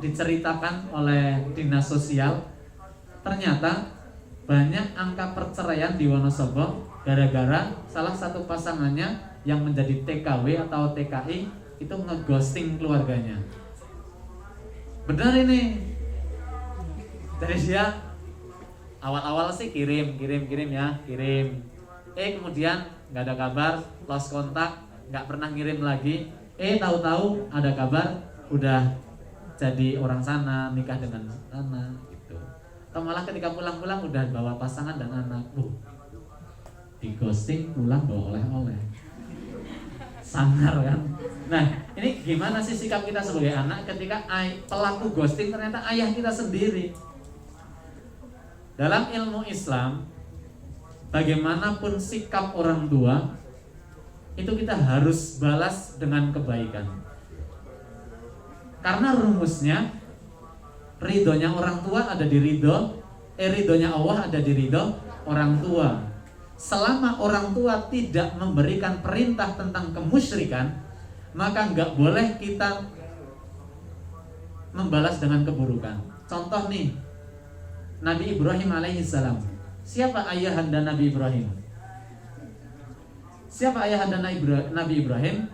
diceritakan oleh dinas sosial. Ternyata banyak angka perceraian di Wonosobo gara-gara salah satu pasangannya yang menjadi TKW atau TKI itu ngeghosting keluarganya. Benar ini. Dari dia awal-awal sih kirim ya. Kemudian nggak ada kabar, lost kontak, nggak pernah ngirim lagi. Tahu-tahu ada kabar udah jadi orang sana, nikah dengan sana gitu. Atau malah ketika pulang-pulang udah bawa pasangan dan anak. Di ghosting pulang bawa oleh-oleh. Sangar kan. Nah, ini gimana sih sikap kita sebagai anak ketika pelaku ghosting ternyata ayah kita sendiri? Dalam ilmu Islam, bagaimanapun sikap orang tua, itu kita harus balas dengan kebaikan. Karena rumusnya, ridhonya orang tua ada di ridhonya Allah ada di ridho orang tua. Selama orang tua tidak memberikan perintah tentang kemusyrikan, maka nggak boleh kita membalas dengan keburukan. Contoh nih, Nabi Ibrahim alaihissalam. Siapa ayahanda Nabi Ibrahim? Siapa ayahanda Nabi Ibrahim?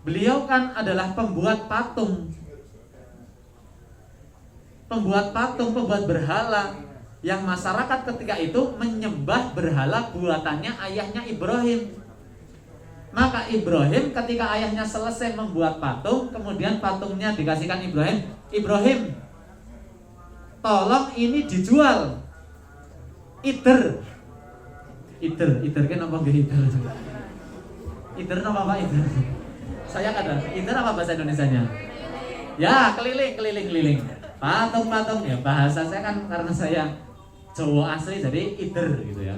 Beliau kan adalah pembuat patung, pembuat berhala, yang masyarakat ketika itu menyembah berhala buatannya ayahnya Ibrahim. Maka Ibrahim ketika ayahnya selesai membuat patung, kemudian patungnya dikasihkan Ibrahim, tolong ini dijual. Iter kan apa gak iter? Iter apa Pak iter? Saya kadang iter apa bahasa Indonesianya? Ya keliling. Patung ya, bahasa saya kan karena saya Jawa asli jadi iter gitu ya.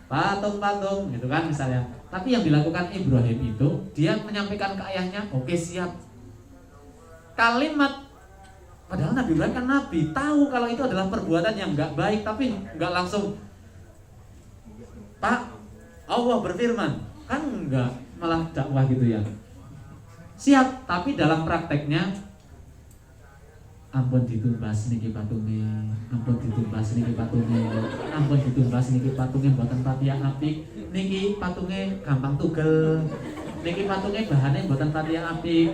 Patung gitu kan misalnya. Tapi yang dilakukan Ibrahim itu dia menyampaikan ke ayahnya, oke siap. Kalimat, padahal Nabi Ibrahim kan nabi, tahu kalau itu adalah perbuatan yang nggak baik, tapi nggak langsung Pak, Allah berfirman, kan enggak, malah dakwah gitu ya. Siap, tapi dalam prakteknya ampun ditumbas niki patunge, ampun ditumbas niki patunge mboten pati apik, niki patunge gampang tugel, niki patunge bahane mboten pati apik.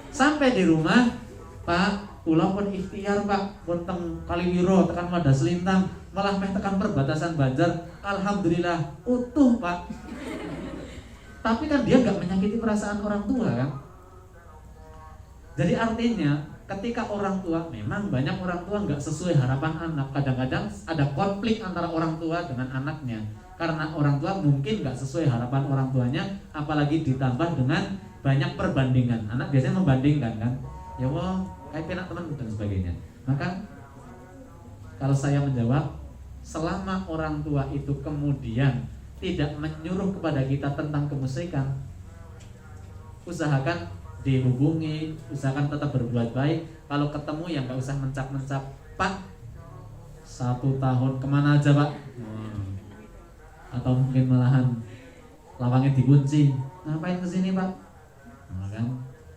Sampai di rumah, Pak, kula pun ikhtiar Pak, pun teng Kaliwiro tekan Wadas Lintang, malah meh tekan perbatasan Banjar, alhamdulillah utuh Pak. Tapi kan dia nggak menyakiti perasaan orang tua kan. Jadi artinya ketika orang tua, memang banyak orang tua nggak sesuai harapan anak. Kadang-kadang ada konflik antara orang tua dengan anaknya karena orang tua mungkin nggak sesuai harapan orang tuanya, apalagi ditambah dengan banyak perbandingan. Anak biasanya membandingkan kan, ya wah kayak penak teman dan sebagainya. Maka kalau saya menjawab, selama orang tua itu kemudian tidak menyuruh kepada kita tentang kemusyrikan, usahakan dihubungi, usahakan tetap berbuat baik. Kalau ketemu ya nggak usah mencap-mencap, Pak 1 tahun kemana aja Pak? Atau mungkin malahan lawangnya dikunci, ngapain kesini Pak? Nah, kan?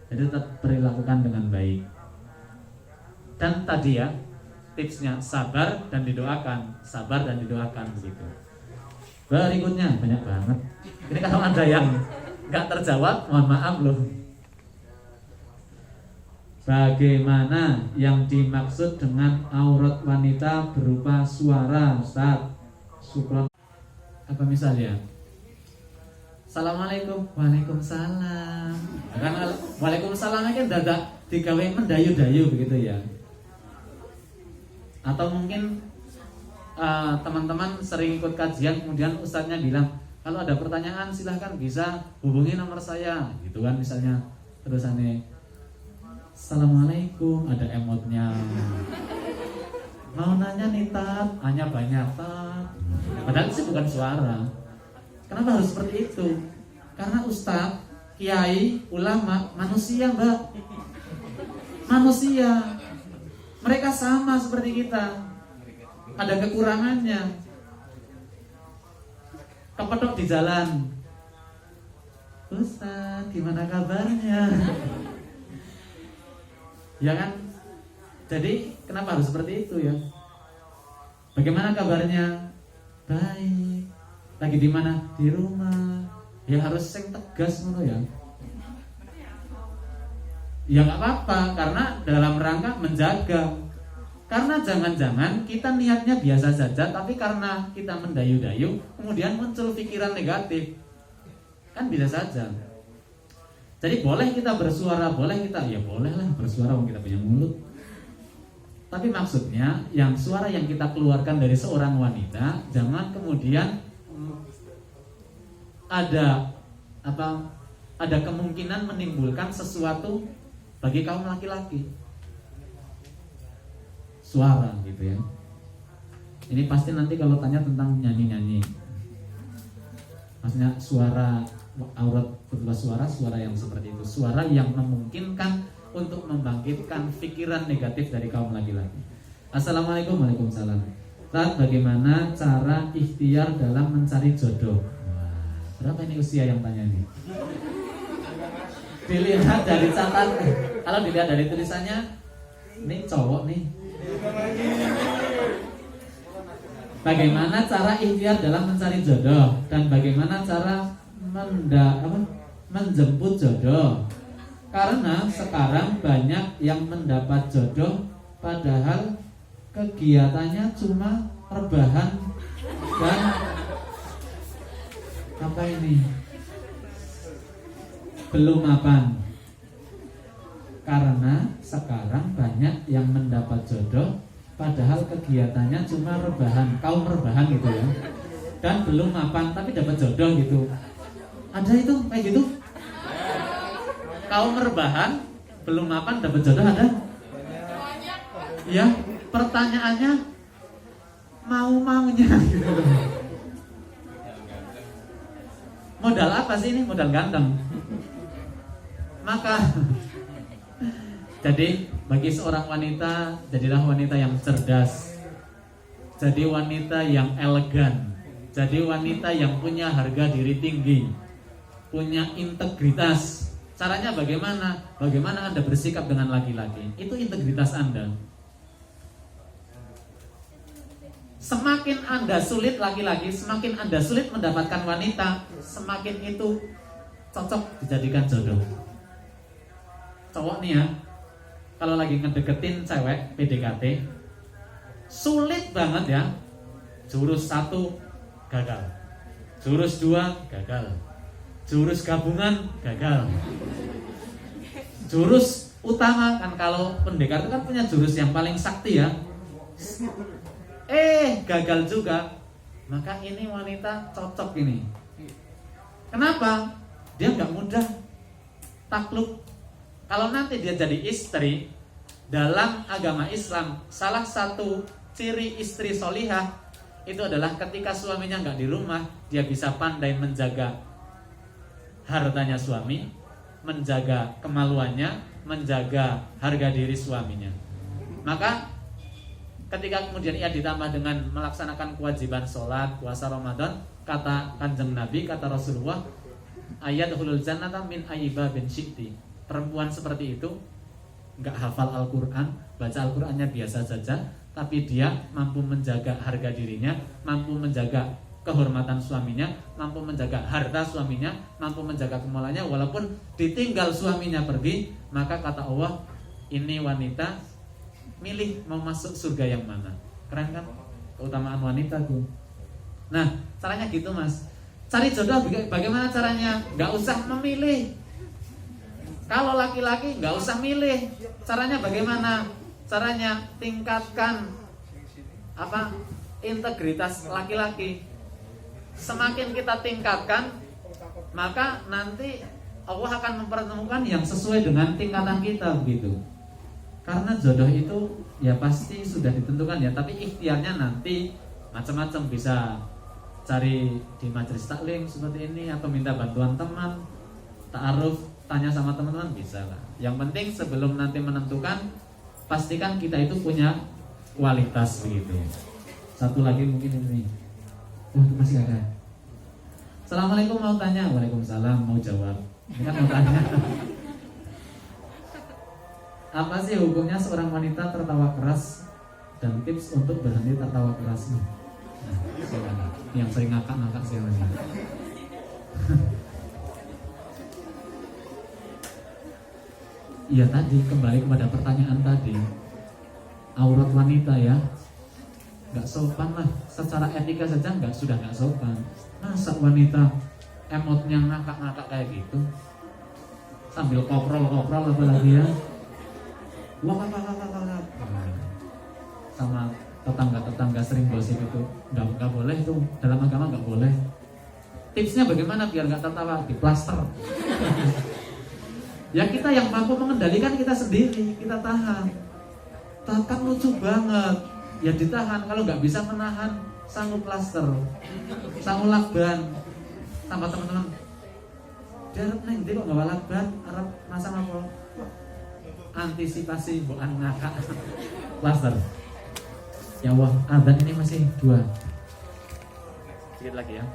Jadi tetap perilakukan dengan baik. Dan tadi ya tipsnya sabar dan didoakan begitu. Berikutnya banyak banget. Ini kalau ada yang nggak terjawab, mohon maaf loh. Bagaimana yang dimaksud dengan aurat wanita berupa suara, Ustaz? Syukron. Apa misalnya? Assalamualaikum, waalaikumsalam. Kan waalaikumsalam kan dadak digawe mendayu-dayu begitu ya. Atau mungkin teman-teman sering ikut kajian, kemudian ustadznya bilang, kalau ada pertanyaan silahkan bisa hubungi nomor saya, gitu kan misalnya. Terus aneh, Assalamualaikum, ada emotnya. Mau nanya nih Tat, hanya banyak Tat. Padahal itu bukan suara. Kenapa harus seperti itu? Karena ustadz, kiai, ulama, manusia mbak. Manusia. Mereka sama seperti kita. Ada kekurangannya. Kepetok di jalan. Ustadz, gimana kabarnya? Ya kan? Jadi kenapa harus seperti itu ya? Bagaimana kabarnya? Baik. Lagi di mana? Di rumah. Ya harus sing tegas ngono ya. Ya nggak apa-apa karena dalam rangka menjaga. Karena jangan-jangan kita niatnya biasa saja, tapi karena kita mendayu-dayu, kemudian muncul pikiran negatif. Kan bisa saja. Jadi boleh kita bersuara, boleh kita, ya bolehlah bersuara wong kita punya mulut. Tapi maksudnya yang suara yang kita keluarkan dari seorang wanita jangan kemudian ada kemungkinan menimbulkan sesuatu bagi kaum laki-laki. Suara gitu ya. Ini pasti nanti kalau tanya tentang nyanyi-nyanyi. Maksudnya suara aurat berupa suara yang seperti itu. Suara yang memungkinkan untuk membangkitkan pikiran negatif dari kaum laki-laki. Assalamualaikum, waalaikumsalam. Tat, bagaimana cara ikhtiar dalam mencari jodoh? Wah, berapa ini usia yang tanya nih? Dilihat dari catatan, kalau dilihat dari tulisannya, ini cowok nih. Bagaimana cara ikhtiar dalam mencari jodoh dan bagaimana cara menjemput jodoh? Karena sekarang banyak yang mendapat jodoh padahal kegiatannya cuma rebahan dan apa ini? Belum mapan. Karena sekarang banyak yang mendapat jodoh padahal kegiatannya cuma rebahan, kaum rebahan gitu ya. Dan belum mapan tapi dapat jodoh gitu. Ada itu kayak gitu? Kaum rebahan belum mapan dapat jodoh ada? Ya, pertanyaannya mau-maunya gitu. Modal apa sih ini? Modal ganteng. Maka jadi bagi seorang wanita, jadilah wanita yang cerdas. Jadi wanita yang elegan. Jadi wanita yang punya harga diri tinggi. Punya integritas. Caranya bagaimana? Bagaimana Anda bersikap dengan laki-laki? Itu integritas Anda. Semakin Anda sulit laki-laki, semakin Anda sulit mendapatkan wanita, semakin itu cocok dijadikan jodoh. Cowok nih ya, kalau lagi ngedeketin cewek PDKT, sulit banget ya. Jurus 1 gagal, jurus 2 gagal, jurus gabungan gagal. Jurus utama kan kalau pendekar itu kan punya jurus yang paling sakti ya. Gagal juga. Maka ini wanita cocok ini. Kenapa? Dia nggak mudah takluk. Kalau nanti dia jadi istri, dalam agama Islam salah satu ciri istri solihah itu adalah ketika suaminya nggak di rumah, dia bisa pandai menjaga hartanya suami, menjaga kemaluannya, menjaga harga diri suaminya. Maka ketika kemudian ia ditambah dengan melaksanakan kewajiban sholat, puasa Ramadan, kata Kanjeng Nabi, kata Rasulullah, ayadkhulul jannata min ayyiba bin syi'ti. Perempuan seperti itu nggak hafal Al-Quran, baca Al-Qurannya biasa saja, tapi dia mampu menjaga harga dirinya, mampu menjaga kehormatan suaminya, mampu menjaga harta suaminya, mampu menjaga kemaluannya, walaupun ditinggal suaminya pergi. Maka kata Allah, ini wanita milih mau masuk surga yang mana. Keren kan? Keutamaan wanita tuh. Nah, caranya gitu mas. Cari jodoh bagaimana caranya? Gak usah memilih. Kalau laki-laki gak usah milih. Caranya bagaimana? Caranya tingkatkan integritas laki-laki. Semakin kita tingkatkan, maka nanti Allah akan mempertemukan yang sesuai dengan tingkatan kita begitu. Karena jodoh itu ya pasti sudah ditentukan ya, tapi ikhtiarnya nanti macam-macam, bisa cari di majelis taklim seperti ini atau minta bantuan teman, ta'aruf, tanya sama teman-teman, bisa lah. Yang penting sebelum nanti menentukan, pastikan kita itu punya kualitas begitu. Satu lagi mungkin ini. Oh, masih ada. Assalamualaikum, mau tanya. Waalaikumsalam, mau jawab. Ini kan mau tanya. Apa sih hukumnya seorang wanita tertawa keras dan tips untuk berhenti tertawa keras? Nah, silakan. Yang sering ngakak-ngakak silakan. Iya tadi, kembali kepada pertanyaan tadi, aurat wanita ya, nggak sopan lah. Secara etika saja sudah nggak sopan. Masa wanita emotnya ngakak-ngakak kayak gitu, sambil koprol apalagi ya. Wah, sama tetangga sering gosip itu nggak boleh, itu dalam agama nggak boleh. Tipsnya bagaimana biar nggak tertawa? Di plaster. Ya kita yang mampu mengendalikan kita sendiri, kita tahan. Kan lucu banget, ya ditahan. Kalau nggak bisa menahan, sanggup plaster, sanggup lakban. Tambah teman-teman, jarang neng, dia kok nggak lakban, Arab masa apa? Antisipasi bukan ngakak. Plaster. Ya Allah, adzan ini masih 2. Sedikit lagi ya.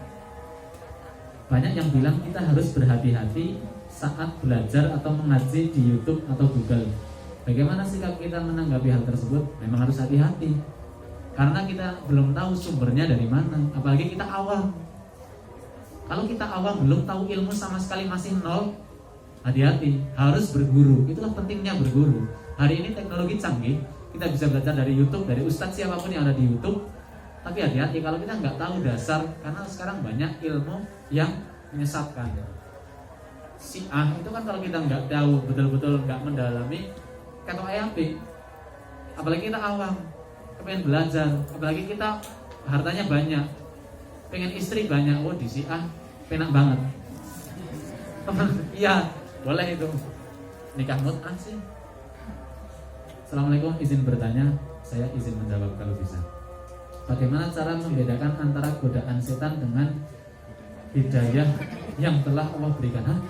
Banyak yang bilang kita harus berhati-hati saat belajar atau mengaji di YouTube atau Google. Bagaimana sikap kita menanggapi hal tersebut? Memang harus hati-hati, karena kita belum tahu sumbernya dari mana. Apalagi kita awam. Kalau kita awam, belum tahu ilmu sama sekali, masih nol, hati-hati, harus berguru. Itulah pentingnya berguru. Hari ini teknologi canggih, kita bisa belajar dari YouTube, dari ustadz siapapun yang ada di YouTube. Tapi hati-hati kalau kita nggak tahu dasar, karena sekarang banyak ilmu yang menyesatkan. Syiah itu kan kalau kita nggak tahu betul-betul, nggak mendalami, kata api. Apalagi kita awam, pengen belajar, apalagi kita hartanya banyak, pengen istri banyak, oh di Syiah penak banget. Iya, boleh itu nikah mut'ah sih. Assalamualaikum, izin bertanya, saya izin menjawab kalau bisa. Bagaimana cara membedakan antara godaan setan dengan hidayah yang telah Allah berikan?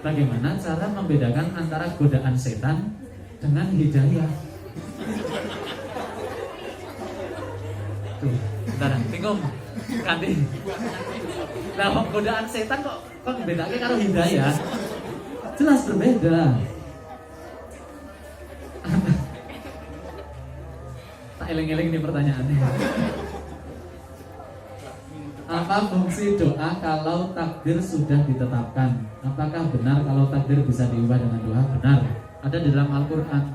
Bagaimana cara membedakan antara godaan setan dengan hidayah? Tuh, bentar, bingung. Ganti. Nah, godaan setan kok bedanya karo hidayah? Jelas berbeda. Tak eling-eling nih pertanyaannya. Apa fungsi doa kalau takdir sudah ditetapkan? Apakah benar kalau takdir bisa diubah dengan doa? Benar. Ada di dalam Al-Quran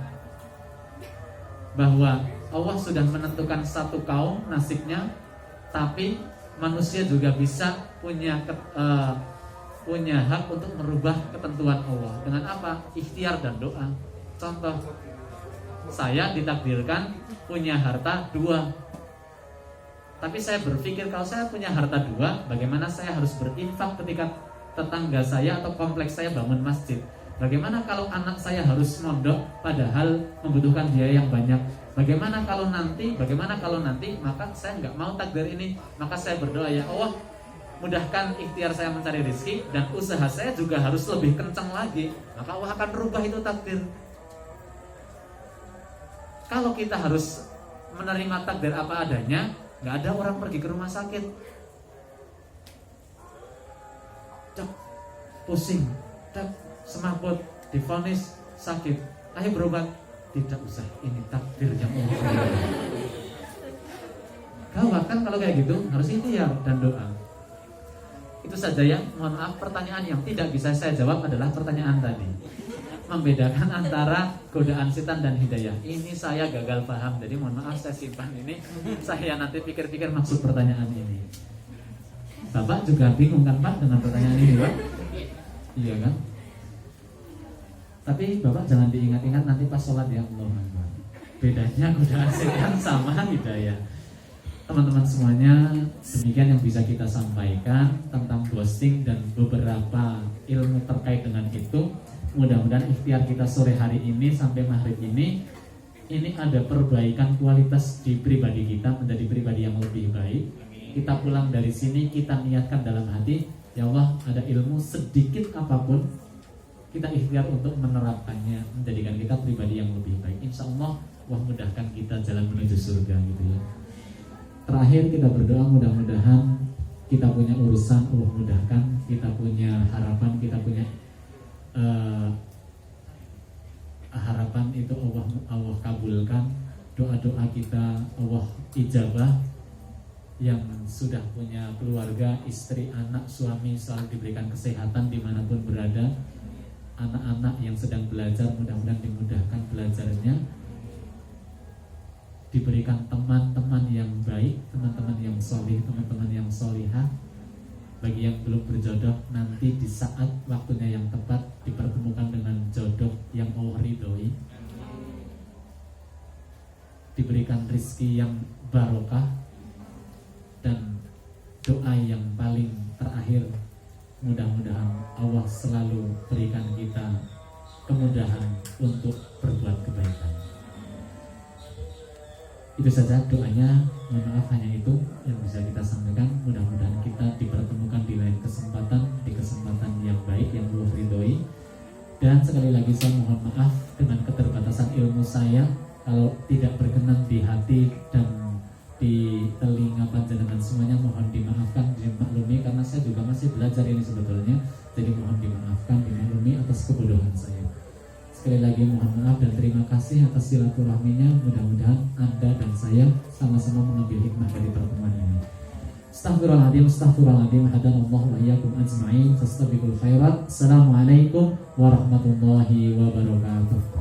bahwa Allah sudah menentukan satu kaum nasibnya, tapi manusia juga bisa punya hak untuk merubah ketentuan Allah. Dengan apa? Ikhtiar dan doa. Contoh, saya ditakdirkan punya harta 2, tapi saya berpikir kalau saya punya harta 2, bagaimana saya harus berinfak ketika tetangga saya atau kompleks saya bangun masjid? Bagaimana kalau anak saya harus mondok padahal membutuhkan biaya yang banyak? Bagaimana kalau nanti? Maka saya nggak mau takdir ini. Maka saya berdoa, ya Allah, mudahkan ikhtiar saya mencari rezeki, dan usaha saya juga harus lebih kencang lagi. Maka Allah akan rubah itu takdir. Kalau kita harus menerima takdir apa adanya, nggak ada orang pergi ke rumah sakit, cek, pusing, cek, semaput, divonis sakit, ayo berobat. Tidak usah, ini takdir yang Allah. Gawat kan kalau kayak gitu, harus ikhtiar dan doa. Itu saja ya. Mohon maaf, pertanyaan yang tidak bisa saya jawab adalah pertanyaan tadi, membedakan antara godaan setan dan hidayah. Ini saya gagal paham, jadi mohon maaf, saya simpan ini. Saya nanti pikir-pikir maksud pertanyaan ini. Bapak juga bingung kan Pak dengan pertanyaan ini Pak? Iya kan? Tapi Bapak jangan diingat-ingat nanti pas sholat ya Allah. Bedanya godaan setan sama hidayah. Teman-teman semuanya, demikian yang bisa kita sampaikan tentang ghosting dan beberapa ilmu terkait dengan itu. Mudah-mudahan mudah-mudahan ikhtiar kita sore hari ini sampai maghrib ini ada perbaikan kualitas di pribadi kita menjadi pribadi yang lebih baik. Kita pulang dari sini, kita niatkan dalam hati, ya Allah, ada ilmu sedikit apapun, kita ikhtiar untuk menerapkannya, menjadikan kita pribadi yang lebih baik. Insya Allah, Allah mudahkan kita jalan menuju surga gitu ya. Terakhir kita berdoa mudah-mudahan kita punya urusan, Allah mudahkan, kita punya harapan, kita punya harapan itu Allah kabulkan, doa-doa kita Allah ijabah. Yang sudah punya keluarga, istri, anak, suami selalu diberikan kesehatan dimanapun berada. Anak-anak yang sedang belajar mudah-mudahan dimudahkan belajarnya, diberikan teman-teman yang baik, teman-teman yang solih, teman-teman yang solihah. Bagi yang belum berjodoh, nanti di saat waktunya yang tepat dipertemukan dengan jodoh yang Allah ridhoi, diberikan rizki yang barokah, dan doa yang paling terakhir, mudah-mudahan Allah selalu berikan kita kemudahan untuk berbuat kebaikan. Itu saja doanya, mohon maaf hanya itu yang bisa kita sampaikan. Mudah-mudahan kita dipertemukan di lain kesempatan, di kesempatan yang baik yang Allah ridhoi. Dan sekali lagi saya mohon maaf dengan keterbatasan ilmu saya, kalau tidak berkenan di hati dan di telinga panjenengan semuanya, mohon dimaafkan, dimaklumi, karena saya juga masih belajar ini sebetulnya. Jadi mohon dimaafkan, dimaklumi atas kebodohan saya. Sekali lagi mohon maaf dan terima kasih atas silaturahminya. Mudah-mudahan Anda dan saya sama-sama mengambil hikmah dari pertemuan ini. Astaghfirullahaladzim, astaghfirullahaladzim. Hadanallahu wa iyyakum ajma'in. Fastabiqul khairat. Assalamualaikum warahmatullahi wabarakatuh.